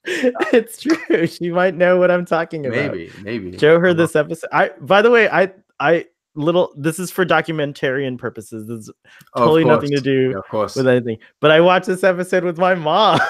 It's true. She might know what I'm talking about. Maybe. Show her this episode. By the way, this is for documentarian purposes. This is totally nothing to do with anything. But I watched this episode with my mom.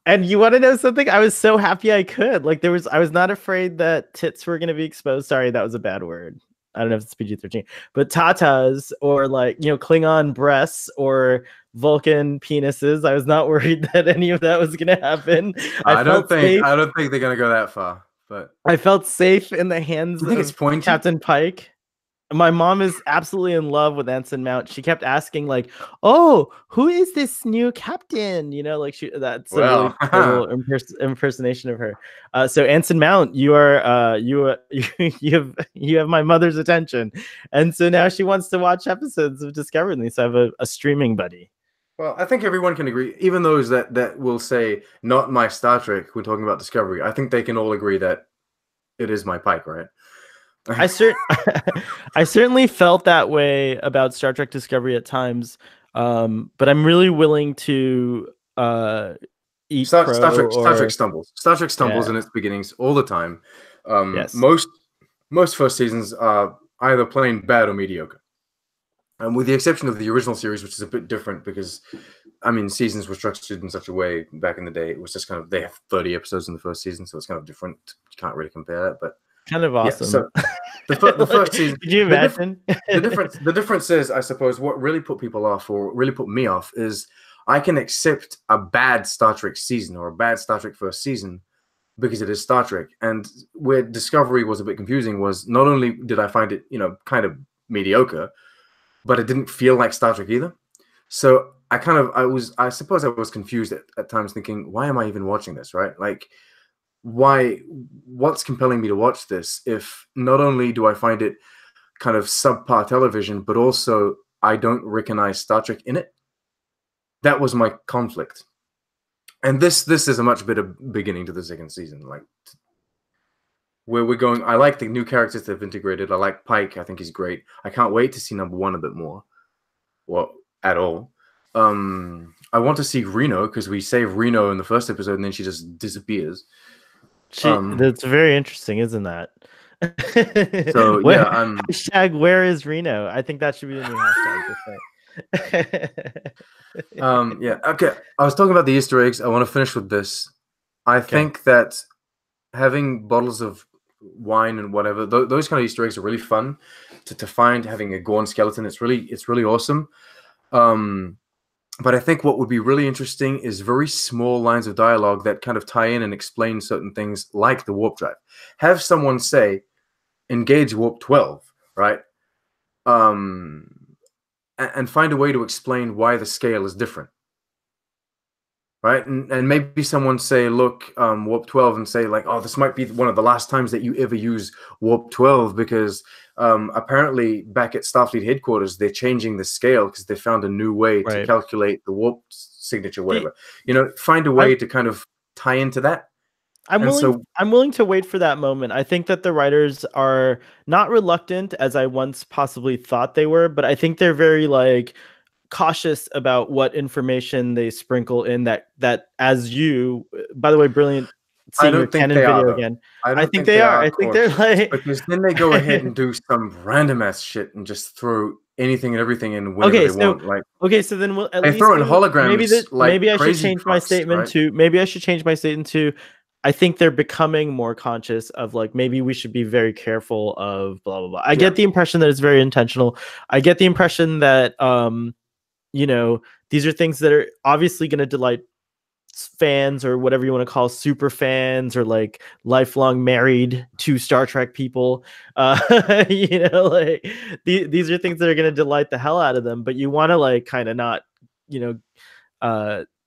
And you want to know something? I was so happy I could. Like I was not afraid that tits were going to be exposed. Sorry, that was a bad word. I don't know if it's PG-13, but tatas or Klingon breasts or Vulcan penises. I was not worried that any of that was going to happen. I don't think they're going to go that far, but I felt safe in the hands of Captain Pike. My mom is absolutely in love with Ensign Mount. She kept asking, like, "Oh, who is this new captain?" That's a really cool impersonation of her. So Ensign Mount, you have my mother's attention, and so now she wants to watch episodes of Discovery. So I have a streaming buddy. Well, I think everyone can agree, even those that will say not my Star Trek when talking about Discovery. I think they can all agree that it is my Pike, right? I certainly felt that way about Star Trek Discovery at times, but I'm really willing to eat Star Trek stumbles in its beginnings all the time. Yes. Most first seasons are either plain bad or mediocre, and with the exception of the original series, which is a bit different because, I mean, seasons were structured in such a way back in the day. It was just kind of, they have 30 episodes in the first season, so it's kind of different. You can't really compare that, but kind of awesome. Yeah, so the first season. Could you imagine? The difference is, I suppose, what really put people off, or really put me off, is I can accept a bad Star Trek season or a bad Star Trek first season because it is Star Trek. And where Discovery was a bit confusing was not only did I find it, kind of mediocre, but it didn't feel like Star Trek either. So I suppose I was confused at times, thinking, why am I even watching this, right? Like, what's compelling me to watch this if not only do I find it kind of subpar television, but also I don't recognize Star Trek in it? That was my conflict. And this is a much better beginning to the second season. Like, where we're going, I like the new characters they've integrated. I like Pike. I think he's great. I can't wait to see number one a bit more. Well, at all. I want to see Reno, because we save Reno in the first episode and then she just disappears. That's very interesting, isn't that? So hashtag where is Reno? I think that should be the new hashtag. Yeah. Okay. I was talking about the Easter eggs. I want to finish with this. I think that having bottles of wine and whatever, those kind of Easter eggs are really fun to find. Having a Gorn skeleton, it's really awesome. But I think what would be really interesting is very small lines of dialogue that kind of tie in and explain certain things, like the warp drive. Have someone say, engage warp 12, right? And find a way to explain why the scale is different, right? And maybe someone say, look, warp 12, and say, like, oh, this might be one of the last times that you ever use warp 12, because apparently back at Starfleet headquarters, they're changing the scale because they found a new way to calculate the warp signature, whatever. Find a way to kind of tie into that. I'm willing to wait for that moment. I think that the writers are not reluctant, as I once possibly thought they were, but I think they're very cautious about what information they sprinkle in that as you, by the way, brilliant seeing your canon video again. I think they are. I think they're like, because then they go ahead and do some random ass shit and just throw anything and everything in whenever they want. So then we'll at least throw in holograms. Maybe I should change my statement to. Maybe I should change my statement to. I think they're becoming more conscious of maybe we should be very careful of blah blah blah. I get the impression that it's very intentional. I get the impression that these are things that are obviously going to delight fans, or whatever you want to call super fans, or lifelong married to Star Trek people. These are things that are going to delight the hell out of them, but you want to kind of not,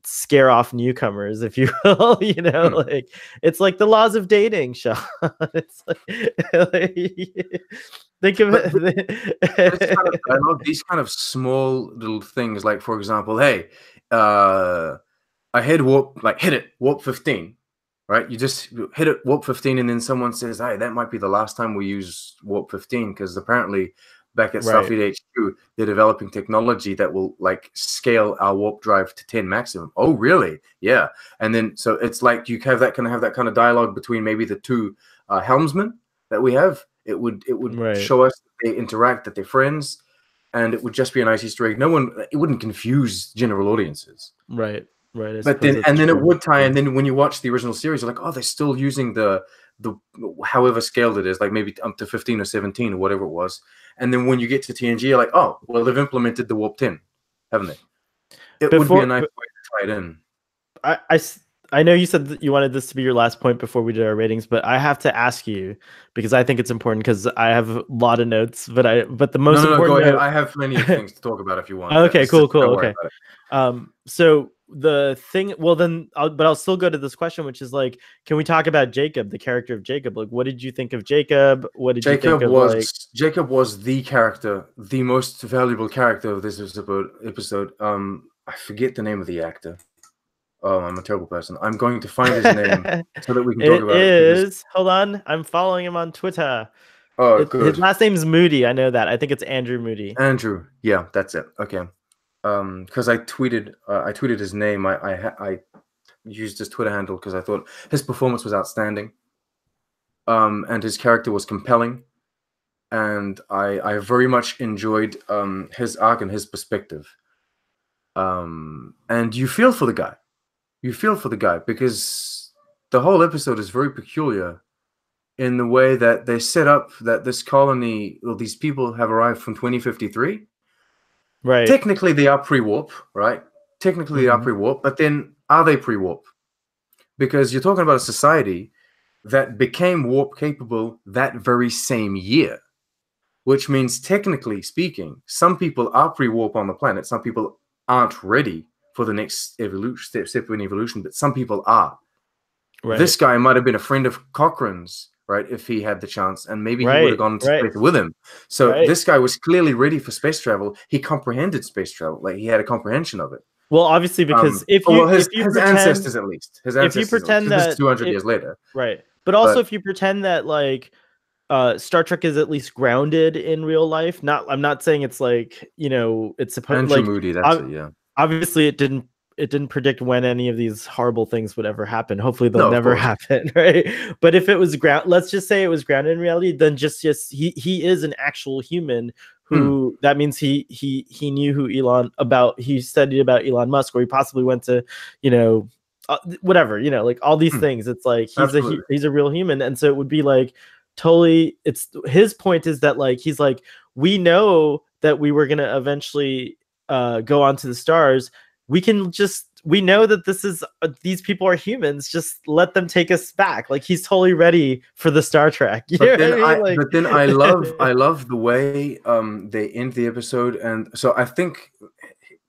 scare off newcomers, if you will. It's like the laws of dating, Sean. It's Think of But this kind of it. dialogue, these kind of small little things, like for example, hey, I hit warp, like hit it, warp 15, right? You just hit it, warp 15, and then someone says, hey, that might be the last time we use warp 15, because apparently back at Right. Starfleet HQ, they're developing technology that will like scale our warp drive to 10 maximum. Oh, really? Yeah. And then, so it's like you have that kind of dialogue between maybe the two helmsmen that we have. It would Right. show us that they interact, that they're friends, and it would just be a nice Easter egg. It wouldn't confuse general audiences. Right. Right. I But suppose then, that's and then it true. would tie. And then when you watch the original series, you're like, oh, they're still using the however scaled it is, like maybe up to 15 or 17 or whatever it was. And then when you get to TNG, you're like, oh, well, they've implemented the warp 10, haven't they? It would be a nice way to tie it in. I know you said that you wanted this to be your last point before we did our ratings, but I have to ask you because I think it's important because I have a lot of notes, but the most important. Go ahead. I have plenty of things to talk about if you want. Okay, cool. Don't worry Okay. about it. So the thing, well, then, I'll still go to this question, which is like, can we talk about Jacob, the character of Jacob? Like, what did you think of Jacob? What did you think of Jacob was the character, the most valuable character of this episode. I forget the name of the actor. Oh, I'm a terrible person. I'm going to find his name so that we can talk about it. Hold on, I'm following him on Twitter. Oh, good. His last name's Moody. I know that. I think it's Andrew Moody. Andrew, yeah, that's it. Okay. Because I tweeted his name. I used his Twitter handle because I thought his performance was outstanding. And his character was compelling, and I very much enjoyed his arc and his perspective. And you feel for the guy. You feel for the guy because the whole episode is very peculiar in the way that they set up that this colony, well, these people have arrived from 2053. Right. Technically, they are pre-warp, right? Technically, they are pre-warp, but then are they pre-warp? Because you're talking about a society that became warp capable that very same year, which means technically speaking, some people are pre-warp on the planet. Some people aren't ready for the next step in evolution, but some people are. Right. This guy might have been a friend of Cochrane's, right? If he had the chance, and maybe he would have gone to space with him. So this guy was clearly ready for space travel. He comprehended space travel, like he had a comprehension of it. Well, obviously, because his ancestors, at least, if you pretend that this is 200 years later, right? But also, if you pretend that like Star Trek is at least grounded in real life. I'm not saying it's like, it's supposed like Moody, that's it, yeah. Obviously it didn't predict when any of these horrible things would ever happen. Hopefully they'll never happen, right? But if it was let's just say it was grounded in reality, then just he is an actual human who that means he knew who he studied about Elon Musk, or he possibly went to, whatever, like all these things. It's like he's a real human. And so it would be like totally, it's his point is that like he's like, we know that we were gonna eventually go on to the stars. We know that these people are humans. Just let them take us back. Like he's totally ready for the Star Trek. But then I love the way they end the episode, and so I think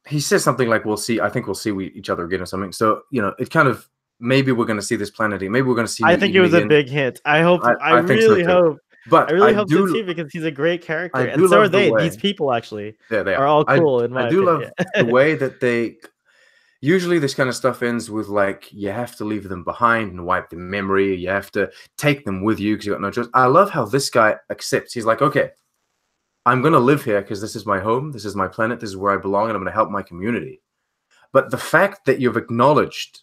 he says something like, "We'll see." I think we'll see each other again or something. So it kind of, maybe we're going to see this planet. Maybe we're going to see. I think it was a big hint. I hope. I really hope. But I really hope so too, because he's a great character, and so are they. These people actually are all cool. I do love the way that they. Usually, this kind of stuff ends with like you have to leave them behind and wipe their memory. You have to take them with you because you got no choice. I love how this guy accepts. He's like, okay, I'm gonna live here because this is my home. This is my planet. This is where I belong, and I'm gonna help my community. But the fact that you've acknowledged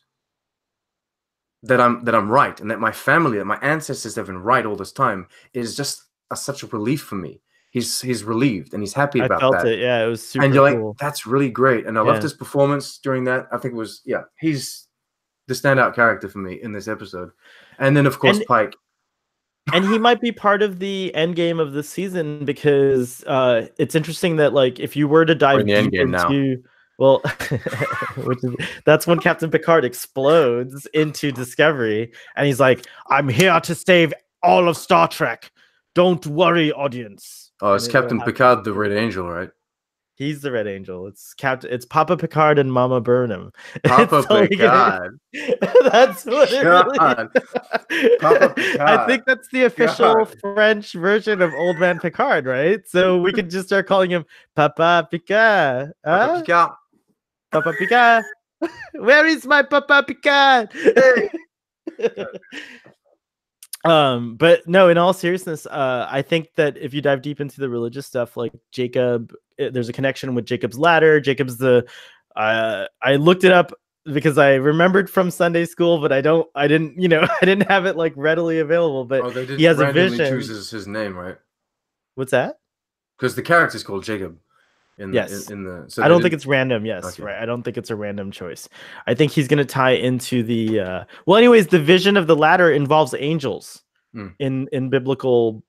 that I'm right, and that my family, that my ancestors have been right all this time, is just such a relief for me. He's relieved and he's happy about that. I felt it. Yeah, it was super and you're cool. Like, that's really great. And I loved his performance during that. I think it was, he's the standout character for me in this episode. And then, of course, Pike. And he might be part of the end game of this season, because it's interesting that, like, if you were to dive deep into... Well, that's when Captain Picard explodes into Discovery, and he's like, "I'm here to save all of Star Trek. Don't worry, audience." Oh, it's Captain Picard, the Red Angel, right? He's the Red Angel. It's Papa Picard and Mama Burnham. Papa It's totally Picard. That's what it really God. is. Papa I Picard. think that's the official God. French version of Old Man Picard, right? So we could just start calling him Papa Picard. Papa Huh? Picard. Papa Picard. Where is my Papa Picard? Hey. But no, in all seriousness, I think that if you dive deep into the religious stuff, like Jacob, there's a connection with Jacob's ladder. Jacob's I looked it up because I remembered from Sunday school, but I didn't, I didn't have it like readily available. But they did he has a randomly vision. chooses his name, right? What's that? Because the character's called Jacob. Yes. So I don't think it's random. Yes, Okay. right. I don't think it's a random choice. I think he's going to tie into the. Well, anyways, the vision of the ladder involves angels in biblical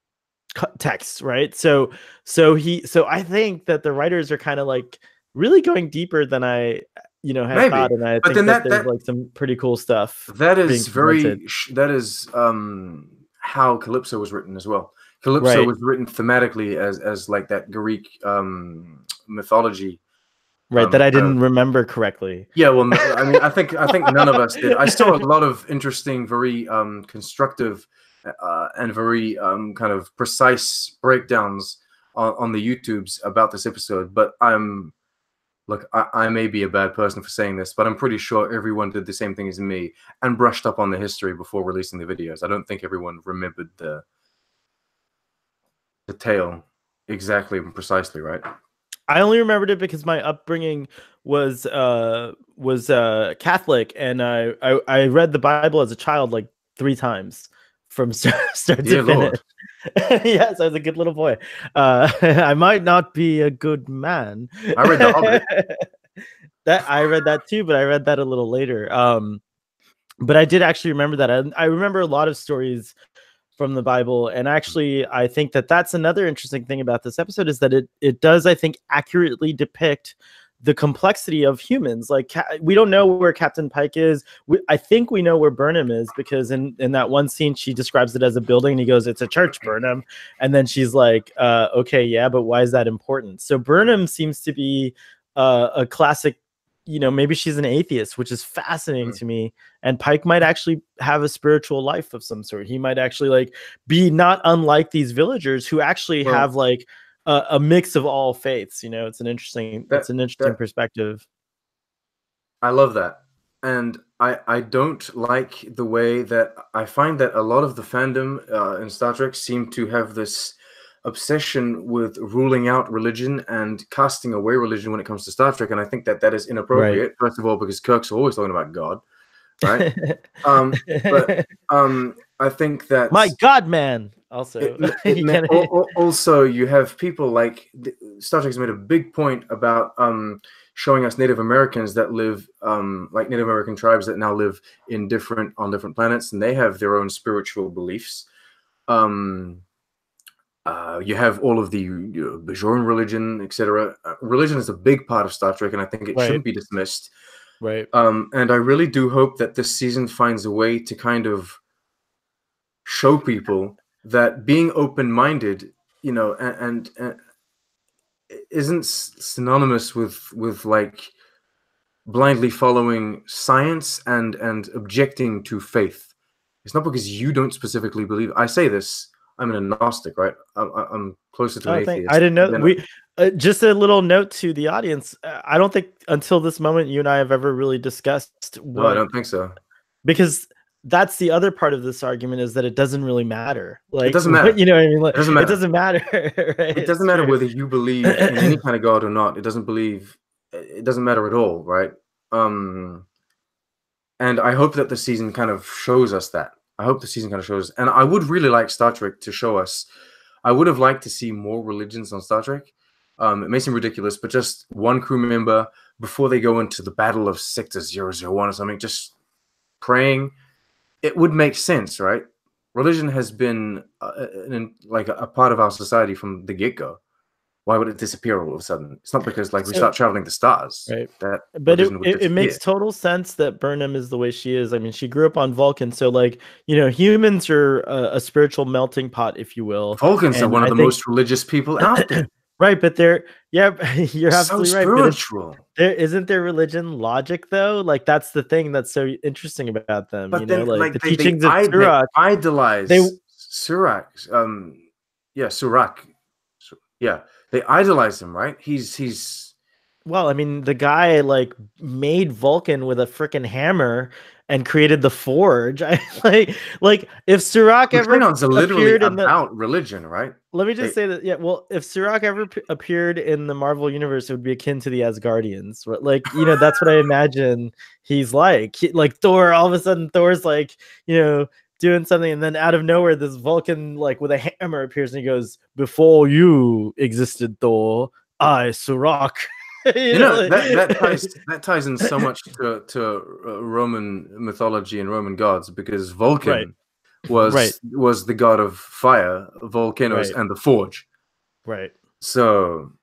texts, right? So I think that the writers are kind of like really going deeper than I, had Maybe. thought, and I But think then there's like some pretty cool stuff. That is being how Calypso was written as well. Calypso Right. was written thematically as like that Greek mythology. Right, that I didn't remember correctly. Yeah, well, I mean, I think none of us did. I saw a lot of interesting, very constructive and very kind of precise breakdowns on the YouTubes about this episode. But look, I may be a bad person for saying this, but I'm pretty sure everyone did the same thing as me and brushed up on the history before releasing the videos. I don't think everyone remembered the tale exactly and precisely, right? I only remembered it because my upbringing was Catholic, and I read the Bible as a child like 3 times from start to finish. Yes, I was a good little boy. I might not be a good man. I read The Hobbit. I read that too, but I read that a little later. But I did actually remember that. I remember a lot of stories from the Bible, and actually I think that that's another interesting thing about this episode is that it does, I think, accurately depict the complexity of humans. Like, we don't know where Captain Pike is. I think we know where Burnham is, because in that one scene she describes it as a building, and he goes, "It's a church, Burnham," and then she's like, okay, yeah, but why is that important? So Burnham seems to be a classic, maybe she's an atheist, which is fascinating to me. And Pike might actually have a spiritual life of some sort. He might actually like be not unlike these villagers who actually have like a mix of all faiths. It's an interesting perspective. I love that. And I don't like the way that I find that a lot of the fandom in Star Trek seem to have this obsession with ruling out religion and casting away religion when it comes to Star Trek, and I think that is inappropriate. Right. First of all, because Kirk's always talking about God, right? But I think that my God, man. Also, also you have people like Star Trek's made a big point about showing us Native Americans that live like Native American tribes that now live on different planets, and they have their own spiritual beliefs. You have all of the Bajoran religion, etc. Religion is a big part of Star Trek, and I think it shouldn't be dismissed. Right. And I really do hope that this season finds a way to kind of show people that being open-minded, and isn't synonymous with like blindly following science and objecting to faith. It's not because you don't specifically believe. I say this. I'm an agnostic, right? I'm closer to an atheist. I didn't know. Just a little note to the audience. I don't think until this moment you and I have ever really discussed. No, I don't think so. Because that's the other part of this argument, is that it doesn't really matter. Like, it doesn't matter. You know what I mean? Like, it doesn't matter. It doesn't matter. Right? It doesn't matter whether you believe in any kind of God or not. It doesn't matter at all, right? And I hope that the season kind of shows us that. And I would really like Star Trek to show us. I would have liked to see more religions on Star Trek. It may seem ridiculous, but just one crew member before they go into the Battle of Sector 001 or something, just praying. It would make sense, right? Religion has been like a part of our society from the get-go. Why would it disappear all of a sudden? It's not because we start traveling to stars. Right. But it makes total sense that Burnham is the way she is. I mean, she grew up on Vulcan. So humans are a spiritual melting pot, if you will. Vulcans are one of the most religious people out there. Right, but you're So absolutely right. But spiritual. there isn't their religion logic though. Like that's the thing that's so interesting about them. But You know, then, like like the teachings of they Turok. They idolize Surak. Yeah, Surak. Yeah, they idolize him, right? He's Well, I mean, the guy like made Vulcan with a freaking hammer and created the forge. I like if Surak the ever Klingons are literally appeared in the about religion, right? let me just They, say that, yeah, well, if Sirach ever appeared in the Marvel universe, it would be akin to the Asgardians. Like, you know, that's what I imagine he's like. Like Thor, all of a sudden, Thor's like, you know, doing something, and then out of nowhere, this Vulcan, like with a hammer, appears and he goes, "Before you existed, Thor, I, Sirach." you know that like... ties in so much to Roman mythology and Roman gods because right, Vulcan right, was the god of fire, volcanoes, right, and the forge. right. So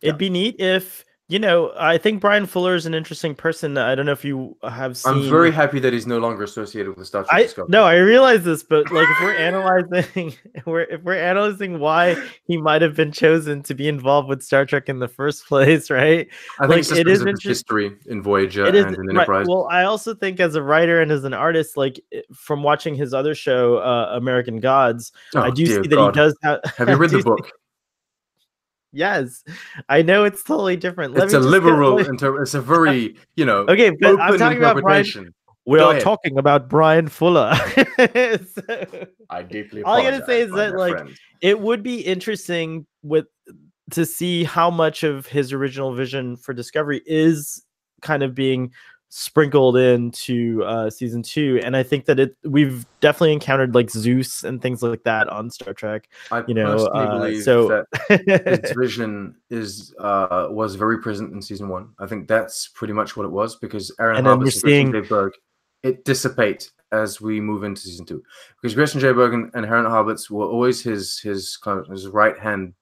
yeah, It'd be neat if, you know, I think Brian Fuller is an interesting person. I don't know if you have I'm very seen. happy that he's no longer associated with Star Trek Discovery. No, I realize this, but like if we're analyzing if we're analyzing why he might have been chosen to be involved with Star Trek in the first place, right? I think Like it's just it because is of his interesting. history in Voyager It is and in right. Enterprise. Well, I also think as a writer and as an artist, like from watching his other show, American Gods, I do dear see that he God. does have. Have you read the book? Yes, I know it's totally different. Let It's me a just liberal it's a very, okay, but I'm open talking about Brian. interpretation. We Go are ahead. talking about Brian Fuller. So, I deeply all I apologize. gotta say is that like friend. it would be interesting to see how much of his original vision for Discovery is kind of being sprinkled into season 2, and I think that we've definitely encountered like Zeus and things like that on Star Trek. I You know, personally believe so that his vision was very present in season 1. I think that's pretty much what it was because Aaron and then we're Harvitz and Gretchen seeing J. Berg, it dissipates as we move into season 2 because Gretchen J. Berg and Aaron Harvitz were always his right hand,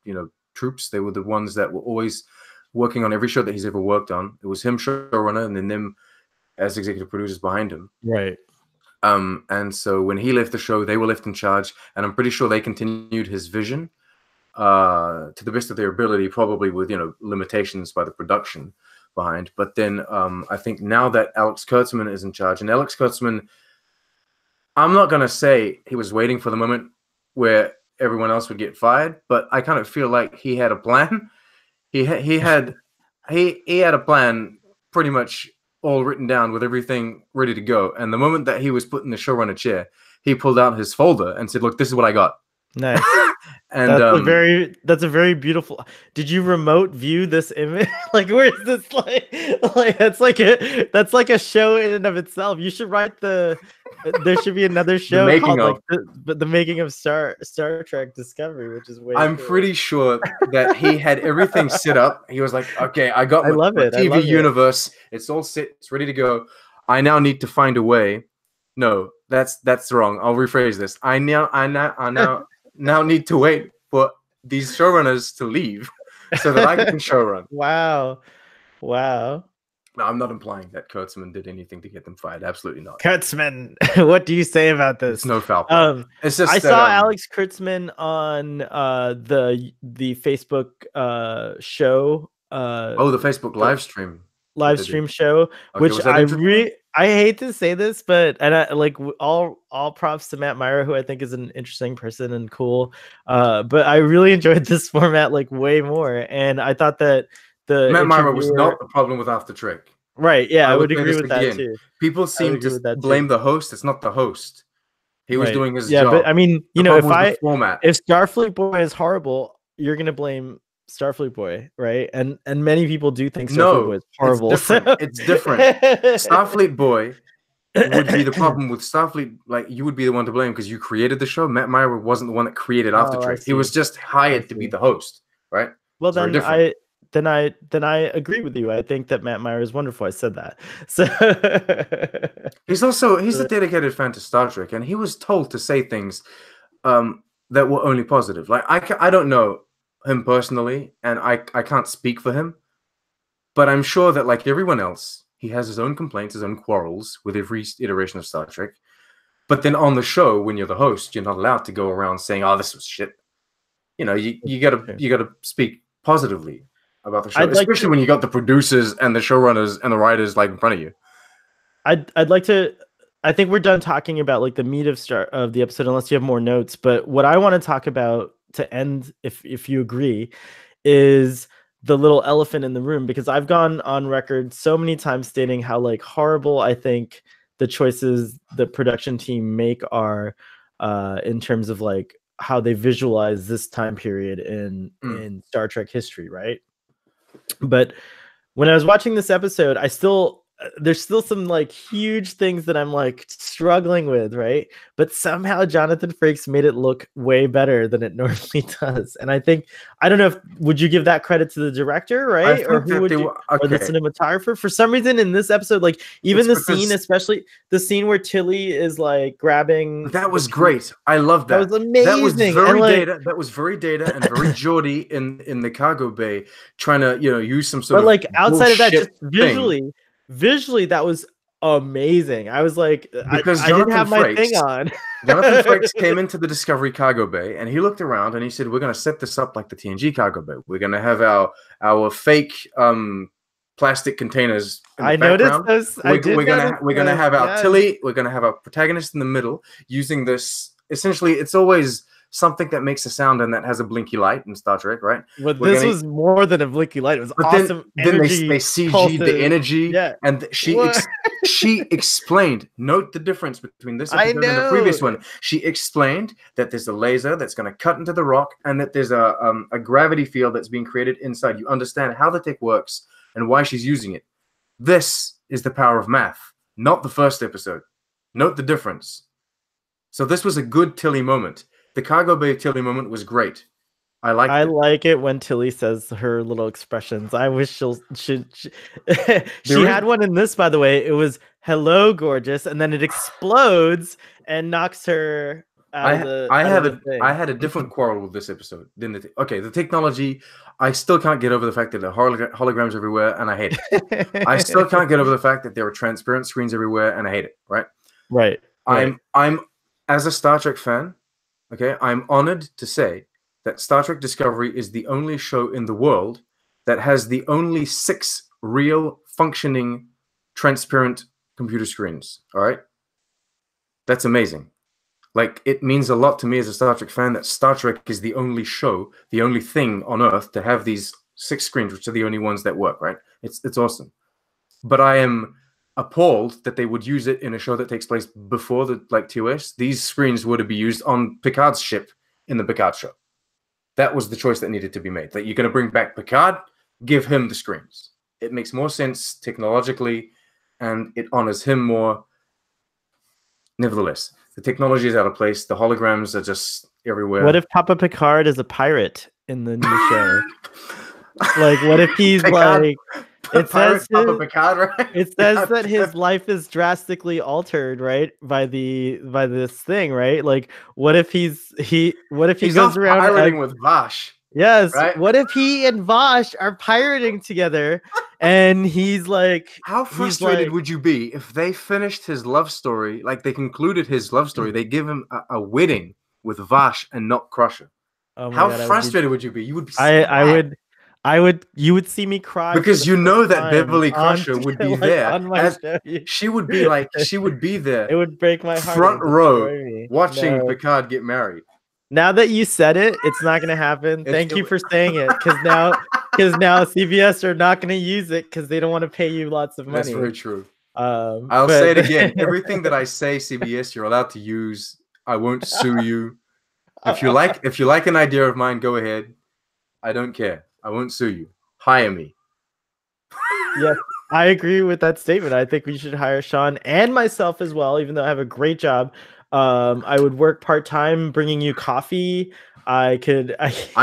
troops. They were the ones that were always working on every show that he's ever worked on. It was him showrunner and then them as executive producers behind him. right. And so when he left the show, they were left in charge, and I'm pretty sure they continued his vision to the best of their ability, probably with limitations by the production behind. But then I think now that Alex Kurtzman is in charge, and Alex Kurtzman, I'm not gonna say he was waiting for the moment where everyone else would get fired, but I kind of feel like he had a plan. He had a plan pretty much all written down with everything ready to go. And the moment that he was put in the showrunner chair, he pulled out his folder and said, "Look, this is what I got." Nice. And that's a very beautiful. Did you remote view this image? Like, where is this like that's like a show in and of itself. You should write there should be another show called like the making of Star Trek Discovery, which is way I'm cool. pretty sure that he had everything set up. He was like, "Okay, I got my TV universe. It's all set. It's ready to go. I now need to find a way." No, that's wrong. I'll rephrase this. I now need to wait for these showrunners to leave so that I can showrun. Wow. No, I'm not implying that Kurtzman did anything to get them fired. Absolutely not. Kurtzman, what do you say about this? It's no foul play. It's just I saw Alex Kurtzman on the Facebook show. The Facebook live stream show, which I hate to say this, but I like all props to Matt Myra, who I think is an interesting person and cool. But I really enjoyed this format like way more, and I thought that Matt Myra was not the problem with After Trek. Right? Yeah, I would agree with that too. People seem to blame the host. It's not the host. He was doing his job. But I mean, if Starfleet Boy is horrible, you're gonna blame Starfleet Boy, right? And many people do think Starfleet Boy is horrible. It's different. Starfleet Boy would be the problem with Starfleet. Like, you would be the one to blame because you created the show. Matt Myra wasn't the one that created After Trek. He was just hired to be the host, right? Well, then I agree with you. I think that Matt Myra is wonderful. I said that. So he's a dedicated fan to Star Trek, and he was told to say things that were only positive. Like, I don't know him personally, and I can't speak for him, but I'm sure that, like everyone else, he has his own complaints, his own quarrels with every iteration of Star Trek. But then on the show, when you're the host, you're not allowed to go around saying, "Oh, this was shit." You gotta speak positively about the show, I'd like especially to- when you got the producers and the showrunners and the writers like in front of you. I'd like to. I think we're done talking about like the meat of the episode, unless you have more notes. But what I want to talk about to end, if you agree, is the little elephant in the room, because I've gone on record so many times stating how like horrible I think the choices the production team make are in terms of like how they visualize this time period in Star Trek history, right? But when I was watching this episode, there's still some like huge things that I'm like struggling with, right? But somehow Jonathan Frakes made it look way better than it normally does. And I don't know, would you give that credit to the director, right? Or who would you, or the cinematographer? For some reason in this episode, like even the scene, especially the scene where Tilly is like grabbing. That was great. I love that. That was amazing. That was very Data. That was very Data and very Geordie in the cargo bay, trying to use some sort of. But like outside of that, just thing. Visually, that was amazing. I was like, because I didn't have my thing on. Jonathan Frakes came into the Discovery cargo bay and he looked around and he said, "We're going to set this up like the TNG cargo bay. We're going to have our fake plastic containers in the I background. noticed those. We're gonna have our Tilly. We're gonna have our protagonist in the middle using this. Essentially, it's always something that makes a sound and that has a blinky light in Star Trek, right? But this was more than a blinky light. It was awesome. Then they CG'd the energy, yeah. And she explained. Note the difference between this episode and the previous one. She explained that there's a laser that's going to cut into the rock, and that there's a gravity field that's being created inside. You understand how the tech works and why she's using it. This is the power of math, not the first episode. Note the difference. So this was a good Tilly moment. The cargo bay Tilly moment was great. I like it when Tilly says her little expressions. I wish she had one in this, by the way. It was "Hello, gorgeous," and then it explodes and knocks her out of the thing. I had a different quarrel with this episode. The technology, I still can't get over the fact that there are holograms everywhere, and I hate it. I still can't get over the fact that there are transparent screens everywhere, and I hate it. Right. I'm as a Star Trek fan. Okay, I'm honored to say that Star Trek Discovery is the only show in the world that has the only 6 real functioning transparent computer screens. All right, that's amazing. Like, it means a lot to me as a Star Trek fan that Star Trek is the only show, the only thing on Earth to have these 6 screens, which are the only ones that work. Right? It's awesome. But I am appalled that they would use it in a show that takes place before the TOS. These screens were to be used on Picard's ship in the Picard show. That was the choice that needed to be made. That you're going to bring back Picard, give him the screens. It makes more sense technologically, and it honors him more. Nevertheless, the technology is out of place. The holograms are just everywhere. What if Papa Picard is a pirate in the new show? Like, what if he's Picard, like... It says Picard, right? It says that his life is drastically altered, right, by this thing, right? Like, what if he goes around pirating with Vash? Yes. Right? What if he and Vash are pirating together, and he's like, how frustrated would you be if they finished his love story, like they concluded his love story, they give him a wedding with Vash and not Crusher? Oh my how God, frustrated would you be? You would be. You would see me cry because you know that Beverly Crusher would be there. She would be like, she would be there. It would break my heart. Front row, watching Picard get married. Now that you said it, it's not going to happen. Thank you for saying it, because now CBS are not going to use it because they don't want to pay you lots of money. That's very true. I'll say it again. Everything that I say, CBS, you're allowed to use. I won't sue you. If you like an idea of mine, go ahead. I don't care. I won't sue you. Hire me. Yes, I agree with that statement. I think we should hire Sean and myself as well, even though I have a great job. I would work part-time bringing you coffee. I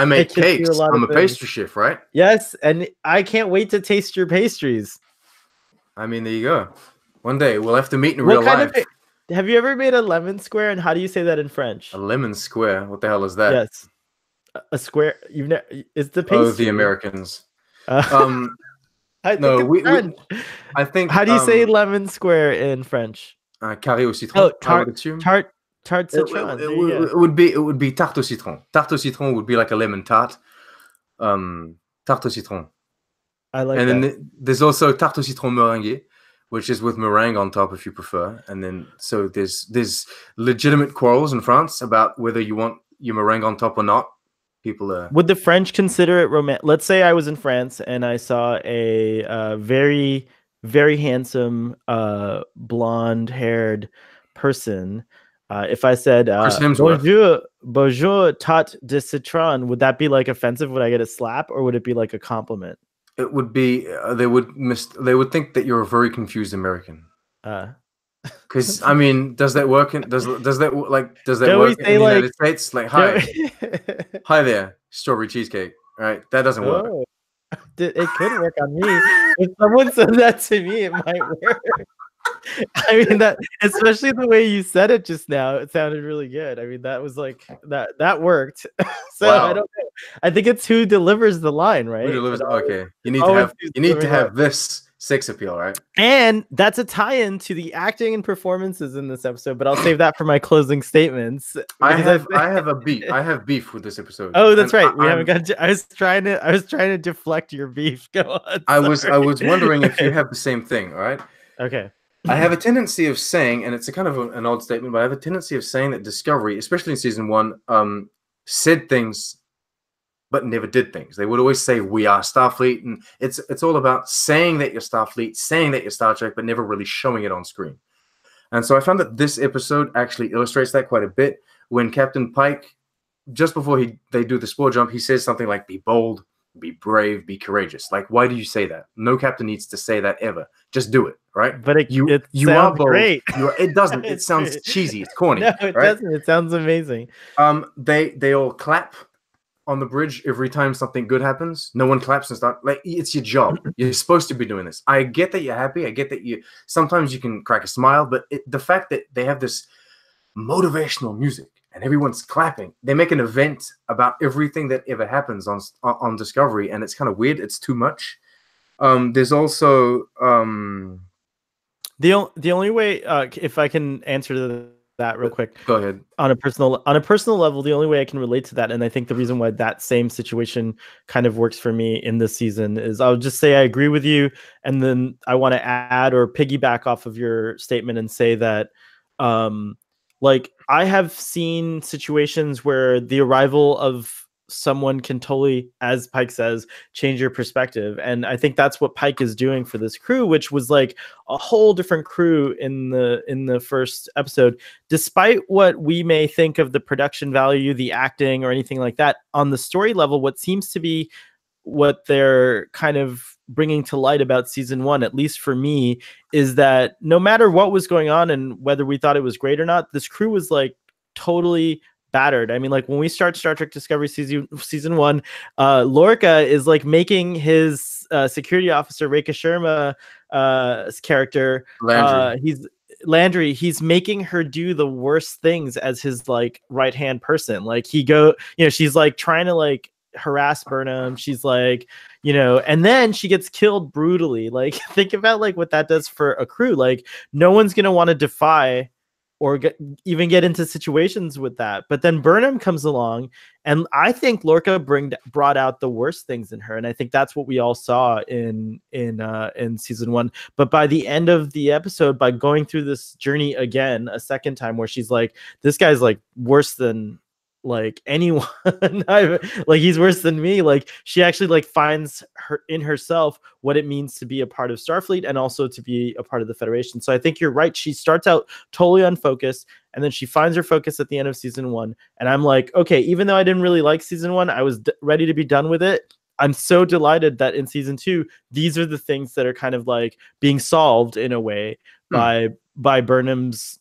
make cakes. I'm a pastry chef, right? Yes, and I can't wait to taste your pastries. I mean, there you go. One day we'll have to meet in real life. Have you ever made a lemon square, and how do you say that in French? A lemon square? What the hell is that? Yes. A square. It's the pastry. Oh, the Americans. I think. How do you say lemon square in French? Carré au citron. Oh, tarte citron. It would be tarte au citron. Tarte au citron would be like a lemon tart. tarte au citron. I like And that. then there's also tarte au citron meringue, which is with meringue on top if you prefer. And then so there's legitimate quarrels in France about whether you want your meringue on top or not. People are. Would the French consider it romantic? Let's say I was in France and I saw a very, very handsome, blonde-haired person. If I said Chris Hemsworth. bonjour, tarte de citron, would that be like offensive? Would I get a slap, or would it be like a compliment? It would be they would think that you're a very confused American. Because I mean, does that work in does that work in the United States? Like, hi there, strawberry cheesecake. Right, that doesn't work. Oh, it could work on me. If someone said that to me, it might work. I mean, that, especially the way you said it just now, it sounded really good. I mean, that was like that worked. So wow. I don't know. I think it's who delivers the line, right? Who delivers? Okay, you need to have this sex appeal, right? And that's a tie-in to the acting and performances in this episode. But I'll save that for my closing statements. I have beef with this episode. Oh, that's right. We haven't got. I was trying to deflect your beef. Go on. I was wondering if you have the same thing. All right. Okay. I have a tendency of saying, and it's a kind of an odd statement, but I have a tendency of saying that Discovery, especially in season 1, said things but never did things. They would always say, "We are Starfleet," and it's all about saying that you're Starfleet, saying that you're Star Trek, but never really showing it on screen. And so I found that this episode actually illustrates that quite a bit. When Captain Pike, just before they do the spore jump, he says something like, "Be bold, be brave, be courageous." Like, why do you say that? No captain needs to say that ever. Just do it, right? But it are bold. Great. It doesn't. It sounds cheesy. It's corny. No, it doesn't. It sounds amazing. They all clap on the bridge every time something good happens. No one claps and start like it's your job. You're supposed to be doing this. I get that you're happy. I get that sometimes you can crack a smile, but the fact that they have this motivational music and everyone's clapping, they make an event about everything that ever happens on Discovery, and it's kind of weird. It's too much. There's also the only way, if I can answer that real quick. Go ahead. On a personal level, the only way I can relate to that, and I think the reason why that same situation kind of works for me in this season, is I'll just say I agree with you, and then I want to add or piggyback off of your statement and say that like I have seen situations where the arrival of someone can totally, as Pike says, change your perspective. And I think that's what Pike is doing for this crew, which was like a whole different crew in the first episode. Despite what we may think of the production value, the acting, or anything like that, on the story level, what seems to be what they're kind of bringing to light about season 1, at least for me, is that no matter what was going on and whether we thought it was great or not, this crew was like totally battered. I mean, like when we start Star Trek Discovery season 1, Lorca is like making his security officer Rekha Sharma's character Landry, he's making her do the worst things as his like right hand person. Like she's like trying to like harass Burnham. She's like, and then she gets killed brutally. Like, think about like what that does for a crew. Like, no one's gonna want to defy or even get into situations with that. But then Burnham comes along, and I think Lorca brought out the worst things in her, and I think that's what we all saw in season 1. But by the end of the episode, by going through this journey again a second time, where she's like, this guy's like worse than like anyone, like he's worse than me. Like, she actually like finds her in herself what it means to be a part of Starfleet and also to be a part of the Federation. So I think you're right. She starts out totally unfocused, and then she finds her focus at the end of season 1. And I'm like, okay, even though I didn't really like season 1, I was ready to be done with it. I'm so delighted that in season 2, these are the things that are kind of like being solved in a way by Burnham's,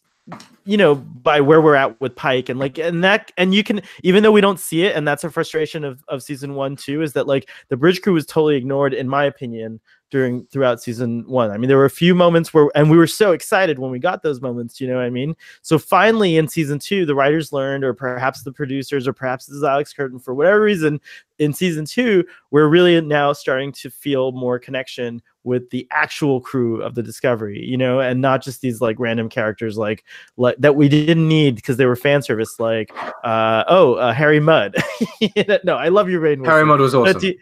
by where we're at with Pike, and you can, even though we don't see it, and that's a frustration of season 1 too, is that like the bridge crew was totally ignored, in my opinion, throughout season 1. I mean, there were a few moments and we were so excited when we got those moments, you know what I mean? So finally in season 2, the writers learned, or perhaps the producers, or perhaps this is Alex Curtin, for whatever reason, in season 2, we're really now starting to feel more connection with the actual crew of the Discovery, you know, and not just these like random characters like that we didn't need because they were fan service, like Harry Mudd. No, I love you, Rainn Wilson. Harry Mudd was awesome.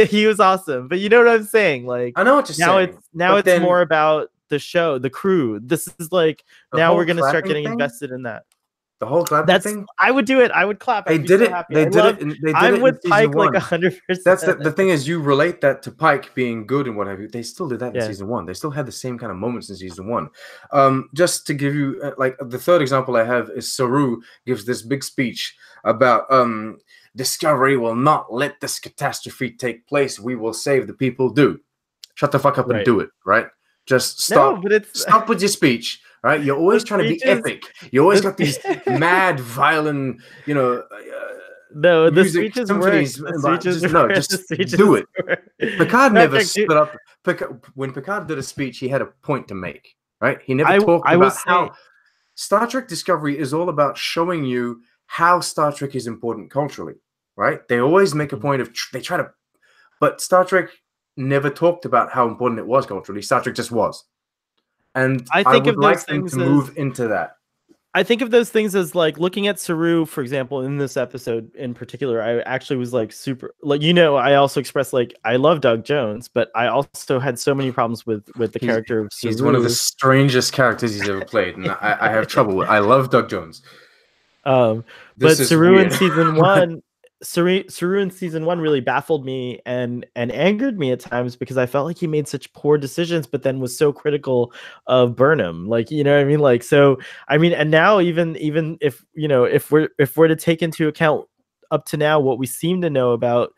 He was awesome, but you know what I'm saying? Like, I know what you're saying. It's more about the show, the crew. This is like now we're gonna start getting invested in that. The whole clapping thing. I would do it. I would clap. They did it. They did it. I'm with Pike like 100%. That's the thing is you relate that to Pike being good and what have you. They still did that in season 1. They still had the same kind of moments in season 1. Just to give you like the third example I have is Saru gives this big speech about Discovery will not let this catastrophe take place. We will save the people. Dude, shut the fuck up and do it. Right? Just stop. No, stop with your speech. Right, you're always trying to be epic. You always got these mad, violent, you know. No, the speeches work. Just do it. Picard never stood up. When Picard did a speech, he had a point to make. Right, he never talked about how Star Trek Discovery is all about showing you how Star Trek is important culturally. Right, they always make a point of but Star Trek never talked about how important it was culturally. Star Trek just was. And I would like them to move into that. I think of those things as like looking at Saru, for example, in this episode in particular. I actually was like super, like, you know, I also expressed like I love Doug Jones, but I also had so many problems with the character of Saru. He's one of the strangest characters he's ever played, and I have trouble with. I love Doug Jones. But Saru in season 1. Saru in season 1 really baffled me and angered me at times because I felt like he made such poor decisions, but then was so critical of Burnham. Like, you know what I mean? Like, so I mean, and now even if you know, if we're to take into account up to now what we seem to know about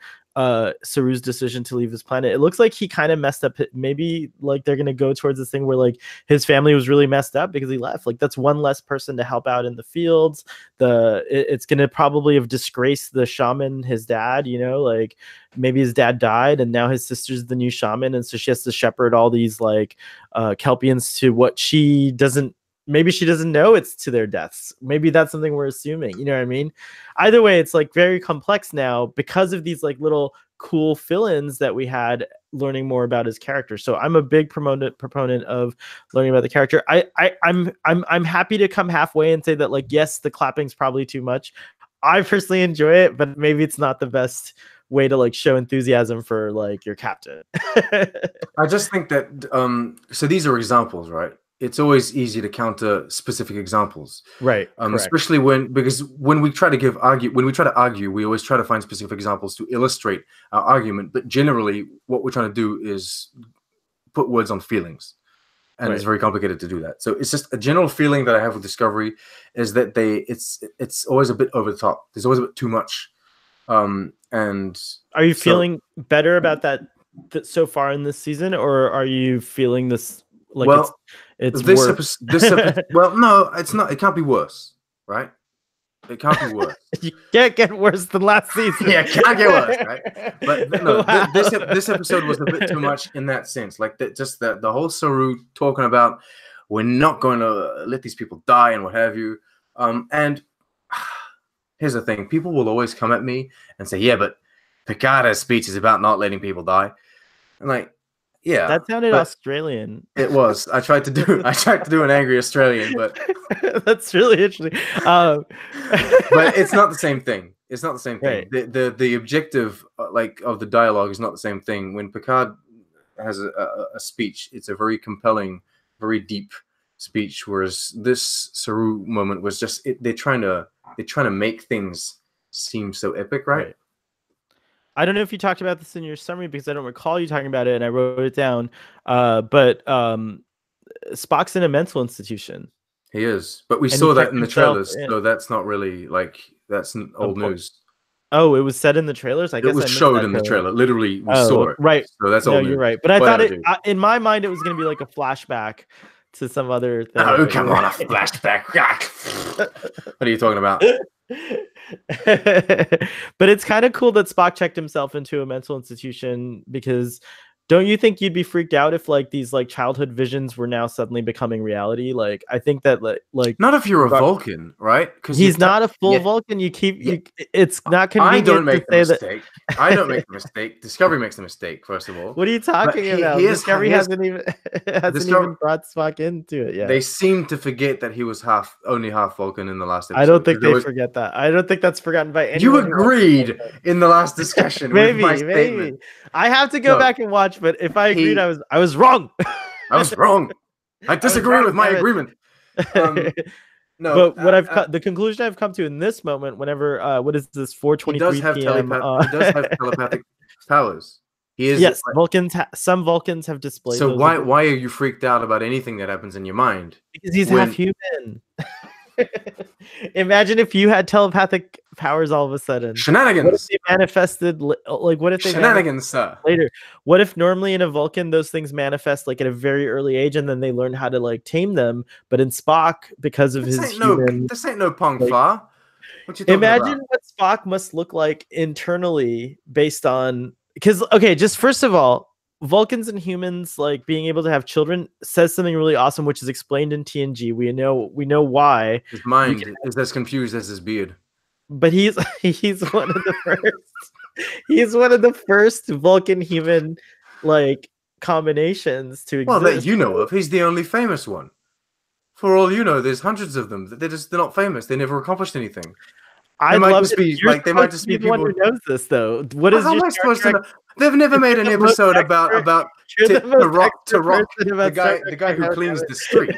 Saru's decision to leave his planet, it looks like he kind of messed up. Maybe like they're gonna go towards this thing where like his family was really messed up because he left. Like that's one less person to help out in the fields. It's gonna probably have disgraced the shaman, his dad. You know, like maybe his dad died and now his sister's the new shaman, and so she has to shepherd all these like Kelpians to what she doesn't. Maybe she doesn't know it's to their deaths. Maybe that's something we're assuming. You know what I mean? Either way, it's like very complex now because of these like little cool fill-ins that we had learning more about his character. So I'm a big proponent of learning about the character. I'm happy to come halfway and say that like, yes, the clapping's probably too much. I personally enjoy it, but maybe it's not the best way to like show enthusiasm for like your captain. I just think that so these are examples, right? It's always easy to counter specific examples, right? Especially when we try to argue, we always try to find specific examples to illustrate our argument. But generally, what we're trying to do is put words on feelings, and it's very complicated to do that. So it's just a general feeling that I have with Discovery is that it's always a bit over the top. There's always a bit too much. And are you feeling better about that so far in this season, or are you feeling this? Like it's worse. Well, no, it's not. It can't be worse, right? It can't be worse. You can't get worse than last season. Yeah, it can't get worse, right? But no, wow. this episode was a bit too much in that sense. Like the whole Saru talking about we're not going to let these people die and what have you. And here's the thing: people will always come at me and say, "Yeah, but Picard's speech is about not letting people die." I'm like, yeah, that sounded Australian. It was. I tried to do an angry Australian, but that's really interesting. But it's not the same thing. It's not the same thing. Right. The objective like of the dialogue is not the same thing. When Picard has a speech, it's a very compelling, very deep speech. Whereas this Saru moment was just they're trying to make things seem so epic, right? I don't know if you talked about this in your summary because I don't recall you talking about it, and I wrote it down. But Spock's in a mental institution. He is, but we saw that in the trailers, so that's not really like that's old news. Oh, it was said in the trailers. I guess it was showed in the trailer. Literally, we saw it. Right. So that's old news. You're right. But I thought in my mind it was going to be like a flashback to some other thing. Oh, come on, a flashback. What are you talking about? But it's kind of cool that Spock checked himself into a mental institution because Don't you think you'd be freaked out if like these like childhood visions were now suddenly becoming reality? Like I think that like Not if you're a Vulcan, right? Because he's not a full Vulcan. You keep you. It's not convenient. I don't make to the say mistake. I don't make the mistake. Discovery makes the mistake, first of all. What are you talking about? Discovery hasn't even brought Spock into it yet. They seem to forget that he was only half Vulcan in the last episode. I don't think they forget that. I don't think that's forgotten by anyone. You agreed in the last discussion with my statement. I have to go back and watch, but if I agreed, I was wrong. I was wrong. I disagree with my agreement. No, but the conclusion I've come to in this moment, whenever what is this 4:23 p.m. He does have telepathic powers. He is. Yes, Vulcans. Some Vulcans have displayed. So why are you freaked out about anything that happens in your mind? Because he's half human. Imagine if you had telepathic powers all of a sudden. Shenanigans. What if they manifested? Like, what if they shenanigans, sir? Later. What if normally in a Vulcan those things manifest like at a very early age, and then they learn how to like tame them? But in Spock, because of this ain't no Pong Fa. What you talking imagine about? what Spock must look like internally, based on just first of all, Vulcans and humans like being able to have children says something really awesome, which is explained in TNG. We know why. His mind is as confused as his beard. But he's one of the first. He's one of the first Vulcan human like combinations to exist. Well, that you know of. He's the only famous one. For all you know, there's hundreds of them. They're not famous. They never accomplished anything. They might just be people who knows this though. What is how am I supposed to know? They've never made an episode about the guy who cleans the street.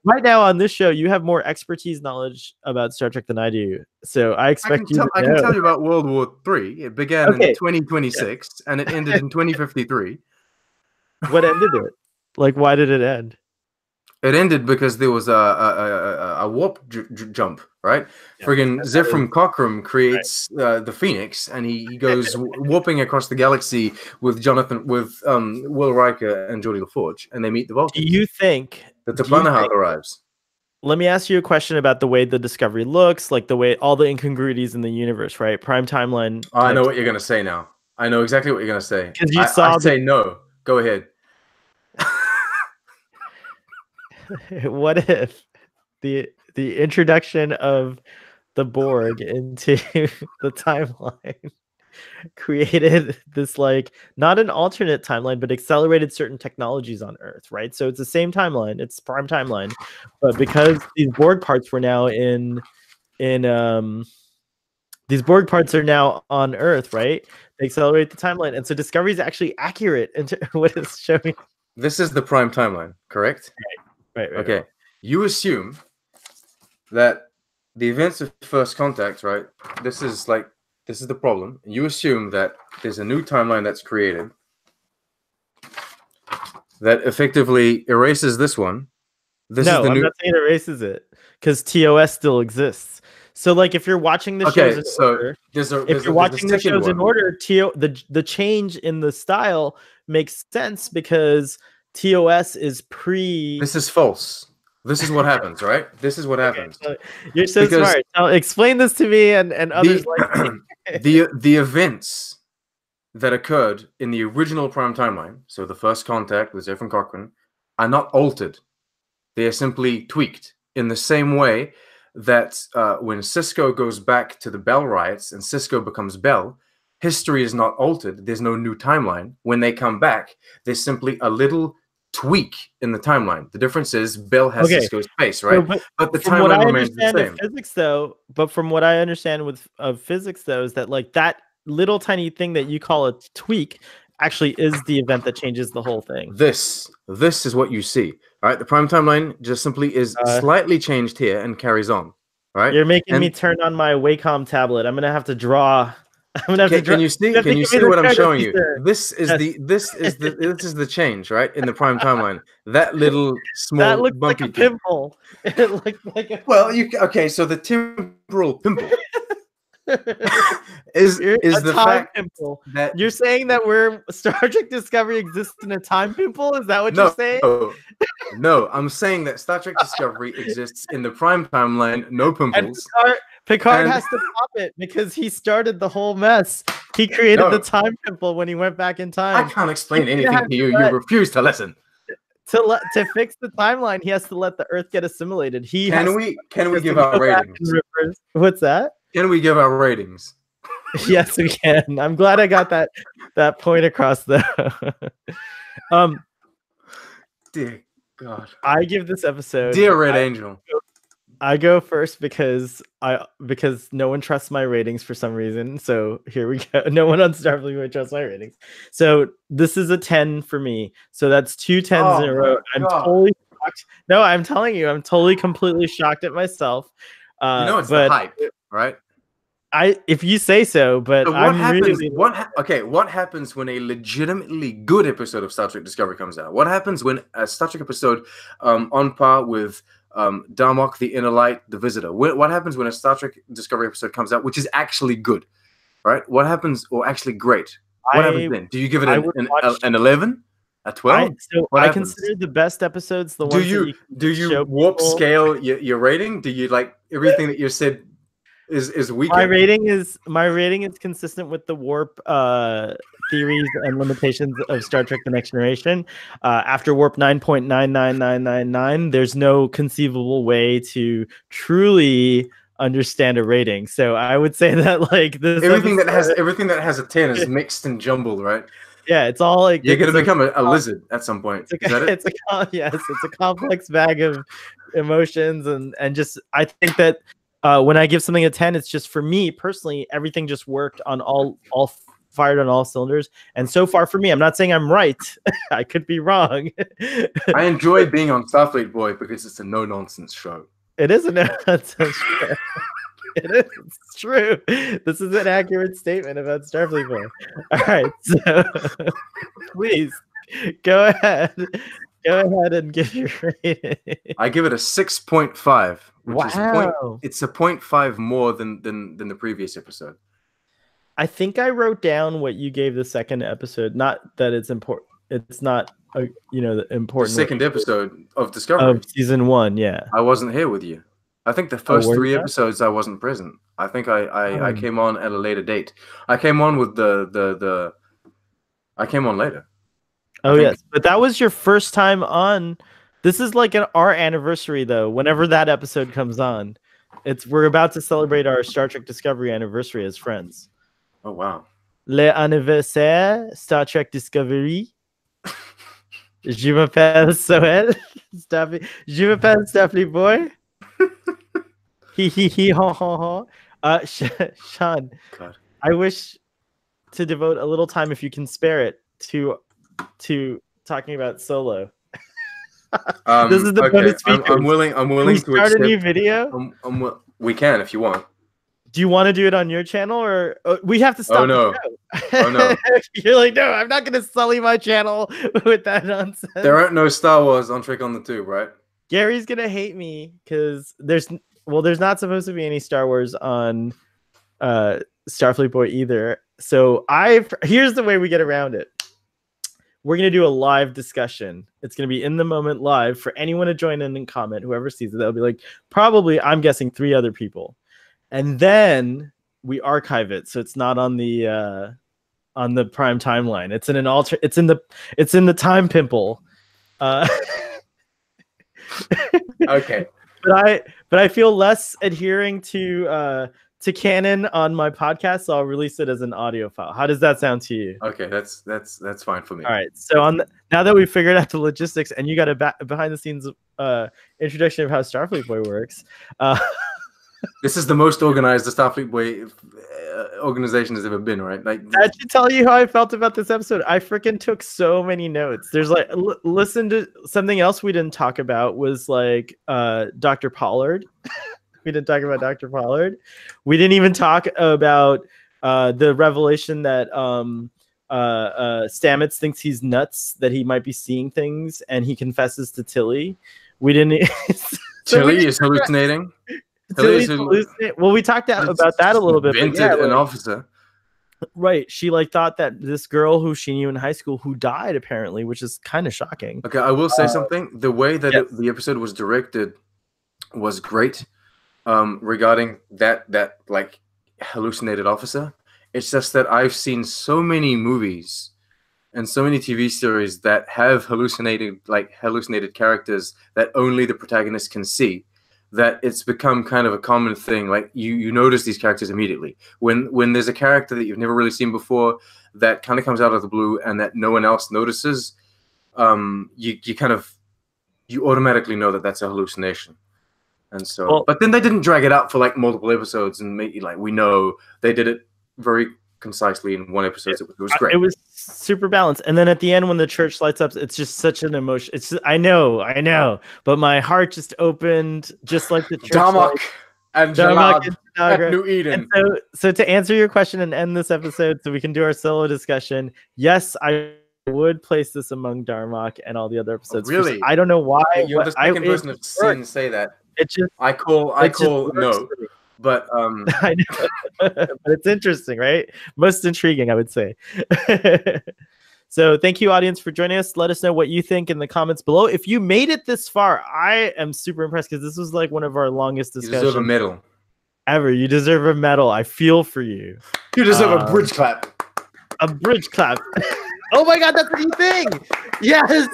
Right now on this show, you have more expertise knowledge about Star Trek than I do. So I expect I can tell you about World War III. It began in 2026 and it ended in 2053. What ended it? Like, why did it end? It ended because there was a warp jump, right? Yeah, friggin' Zefram Cochrane creates the Phoenix, and he goes warping across the galaxy with Will Riker and Geordi LaForge, and they meet the Vulcans. Do you think that the Planahath arrives? Let me ask you a question about the way the Discovery looks, like the way all the incongruities in the universe, right? Prime timeline. I know what you're gonna say now. I know exactly what you're gonna say. Because you saw. Say no. Go ahead. What if the introduction of the Borg into the timeline created this, like, not an alternate timeline, but accelerated certain technologies on Earth, right? So it's the same timeline, it's prime timeline, but because these Borg parts were now these Borg parts are now on Earth, right? They accelerate the timeline, and so Discovery is actually accurate into what it's showing. This is the prime timeline, correct? Right. Okay. Right. You assume that the events of First Contact, right? This is the problem. You assume that there's a new timeline that's created that effectively erases this one. I'm not saying it erases it, because TOS still exists. So, like, if you're watching the shows in order, if you're watching the shows in order, the change in the style makes sense because TOS is pre. This is false. This is what happens, right? This is what happens. So you're so smart. Now, explain this to me and others like me. The events that occurred in the original prime timeline, so the First Contact with Zefram Cochrane, are not altered. They are simply tweaked in the same way that when Cisco goes back to the Bell riots and Cisco becomes Bell, history is not altered. There's no new timeline. When they come back, there's simply a little tweak in the timeline. The difference is Bell has Cisco's face, right? So, but the timeline remains the same. From what I understand of physics, though, is that like that little tiny thing that you call a tweak actually is the event that changes the whole thing. This is what you see, right? The prime timeline just simply is slightly changed here and carries on, right? You're making me turn on my Wacom tablet. I'm gonna have to draw. Can you see what I'm showing you? This is the change, right? In the prime timeline. That little small that looks bumpy like a pimple. It looked like a... so the temporal pimple is the fact pimple. That you're saying that Star Trek Discovery exists in a time pimple? Is that what you're saying? No, I'm saying that Star Trek Discovery exists in the prime timeline, no pimples. Picard has to stop it because he started the whole mess. He created the time pimple when he went back in time. I can't explain anything to you. You refuse to listen. To fix the timeline, he has to let the Earth get assimilated. Can we give our ratings? What's that? Can we give our ratings? Yes, we can. I'm glad I got that point across though. Dear God. I give this episode. Dear Red Angel. I go first because no one trusts my ratings for some reason. So here we go. No one on Starfleet would trust my ratings. So this is a 10 for me. So that's 2 10s in a row. I'm totally shocked. No, I'm telling you, I'm totally completely shocked at myself. It's the hype, right? If you say so, but so what happens? What happens when a legitimately good episode of Star Trek Discovery comes out? What happens when a Star Trek episode, on par with Darmok, the Inner Light, the Visitor? What happens when a Star Trek Discovery episode comes out, which is actually good, right? What happens, or actually great? What happens then? Do you give it an 11, a 12? I consider the best episodes the ones. Do you warp scale your rating? Do you like everything that you said? Is weak. My rating is consistent with the warp theories and limitations of Star Trek: The Next Generation. After warp 9.99999, there's no conceivable way to truly understand a rating. So I would say that like this everything that has a 10 is mixed and jumbled, right? Yeah, it's all like you're gonna become a lizard at some point. It's a complex bag of emotions and just I think that. When I give something a 10, it's just for me personally, everything just worked on all fired on all cylinders. And so far for me, I'm not saying I'm right. I could be wrong. I enjoy being on Starfleet Boy because it's a no-nonsense show. It is a no-nonsense show. It is. It's true. This is an accurate statement about Starfleet Boy. All right. So please go ahead. Go ahead and give your rating. I give it a 6.5. Which is it's a 0.5 more than the previous episode. I think I wrote down what you gave the second episode. Not that it's important. It's not the important. The second episode of Discovery of season 1. Yeah, I wasn't here with you. I think the first 3 episodes I wasn't present. I think I came on at a later date. I came on with I came on later. Oh yes, but that was your first time on. This is like our anniversary, though. Whenever that episode comes on, we're about to celebrate our Star Trek Discovery anniversary as friends. Oh wow! L'anniversaire Star Trek Discovery. Je m'appelle Soel. Je m'appelle Starfleet Boy. He ha ha ha. Sean, God. I wish to devote a little time, if you can spare it, to talking about Solo. This is the bonus feature. I'm willing to start a new video. We can if you want. Do you want to do it on your channel, or we have to stop? Oh no! The show? Oh no! You're like, no, I'm not going to sully my channel with that nonsense. There aren't no Star Wars on Trek on the Tube, right? Gary's gonna hate me because there's not supposed to be any Star Wars on Starfleet Boy either. So here's the way we get around it. We're going to do a live discussion. It's going to be in the moment live for anyone to join in and comment. Whoever sees it, they'll be like, probably, I'm guessing 3 other people. And then we archive it. So it's not on the prime timeline. It's in it's in the time pimple. Okay. But I feel less adhering to canon on my podcast, so I'll release it as an audio file. How does that sound to you? Okay, that's fine for me. All right. So now that we've figured out the logistics and you got a behind the scenes introduction of how Starfleet Boy works. This is the most organized the Starfleet Boy organization has ever been, right? Like, that should tell you how I felt about this episode. I freaking took so many notes. There's like, listen to something else we didn't talk about was like Dr. Pollard. We didn't talk about Dr. Pollard. We didn't even talk about the revelation that Stamets thinks he's nuts, that he might be seeing things, and he confesses to Tilly. We didn't. Tilly is hallucinating. Tilly's hallucinating. Well, we talked about that a little bit. Invented an officer. Right. She thought that this girl who she knew in high school who died apparently, which is kind of shocking. Okay, I will say something. The way that the episode was directed was great. regarding that like hallucinated officer. It's just that I've seen so many movies and so many TV series that have hallucinated characters that only the protagonist can see, that it's become kind of a common thing. Like you notice these characters immediately when there's a character that you've never really seen before that kind of comes out of the blue and that no one else notices. You automatically know that that's a hallucination. And so, Well, but then they didn't drag it out for like multiple episodes and make like we know they did it very concisely in one episode. It was great. It was super balanced. And then at the end, when the church lights up, it's just such an emotion. It's just, I know, but my heart just opened, just like the church. Darmok and Jalad at Nagra. New Eden. And so to answer your question and end this episode, so we can do our solo discussion. Yes, I would place this among Darmok and all the other episodes. Really? I don't know why. You're the second person I've seen say that. It just I call no, but I know. But it's interesting, right? Most intriguing, I would say. So thank you, audience, for joining us. Let us know what you think in the comments below. If you made it this far, I am super impressed because this was like one of our longest discussions. You deserve a medal. Ever. You deserve a medal. I feel for you. You deserve a bridge clap. A bridge clap. Oh my God, that's a new thing. Yes.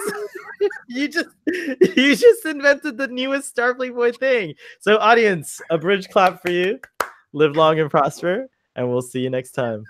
You just invented the newest Starfleet boy thing. So audience, a bridge clap for you. Live long and prosper, and we'll see you next time.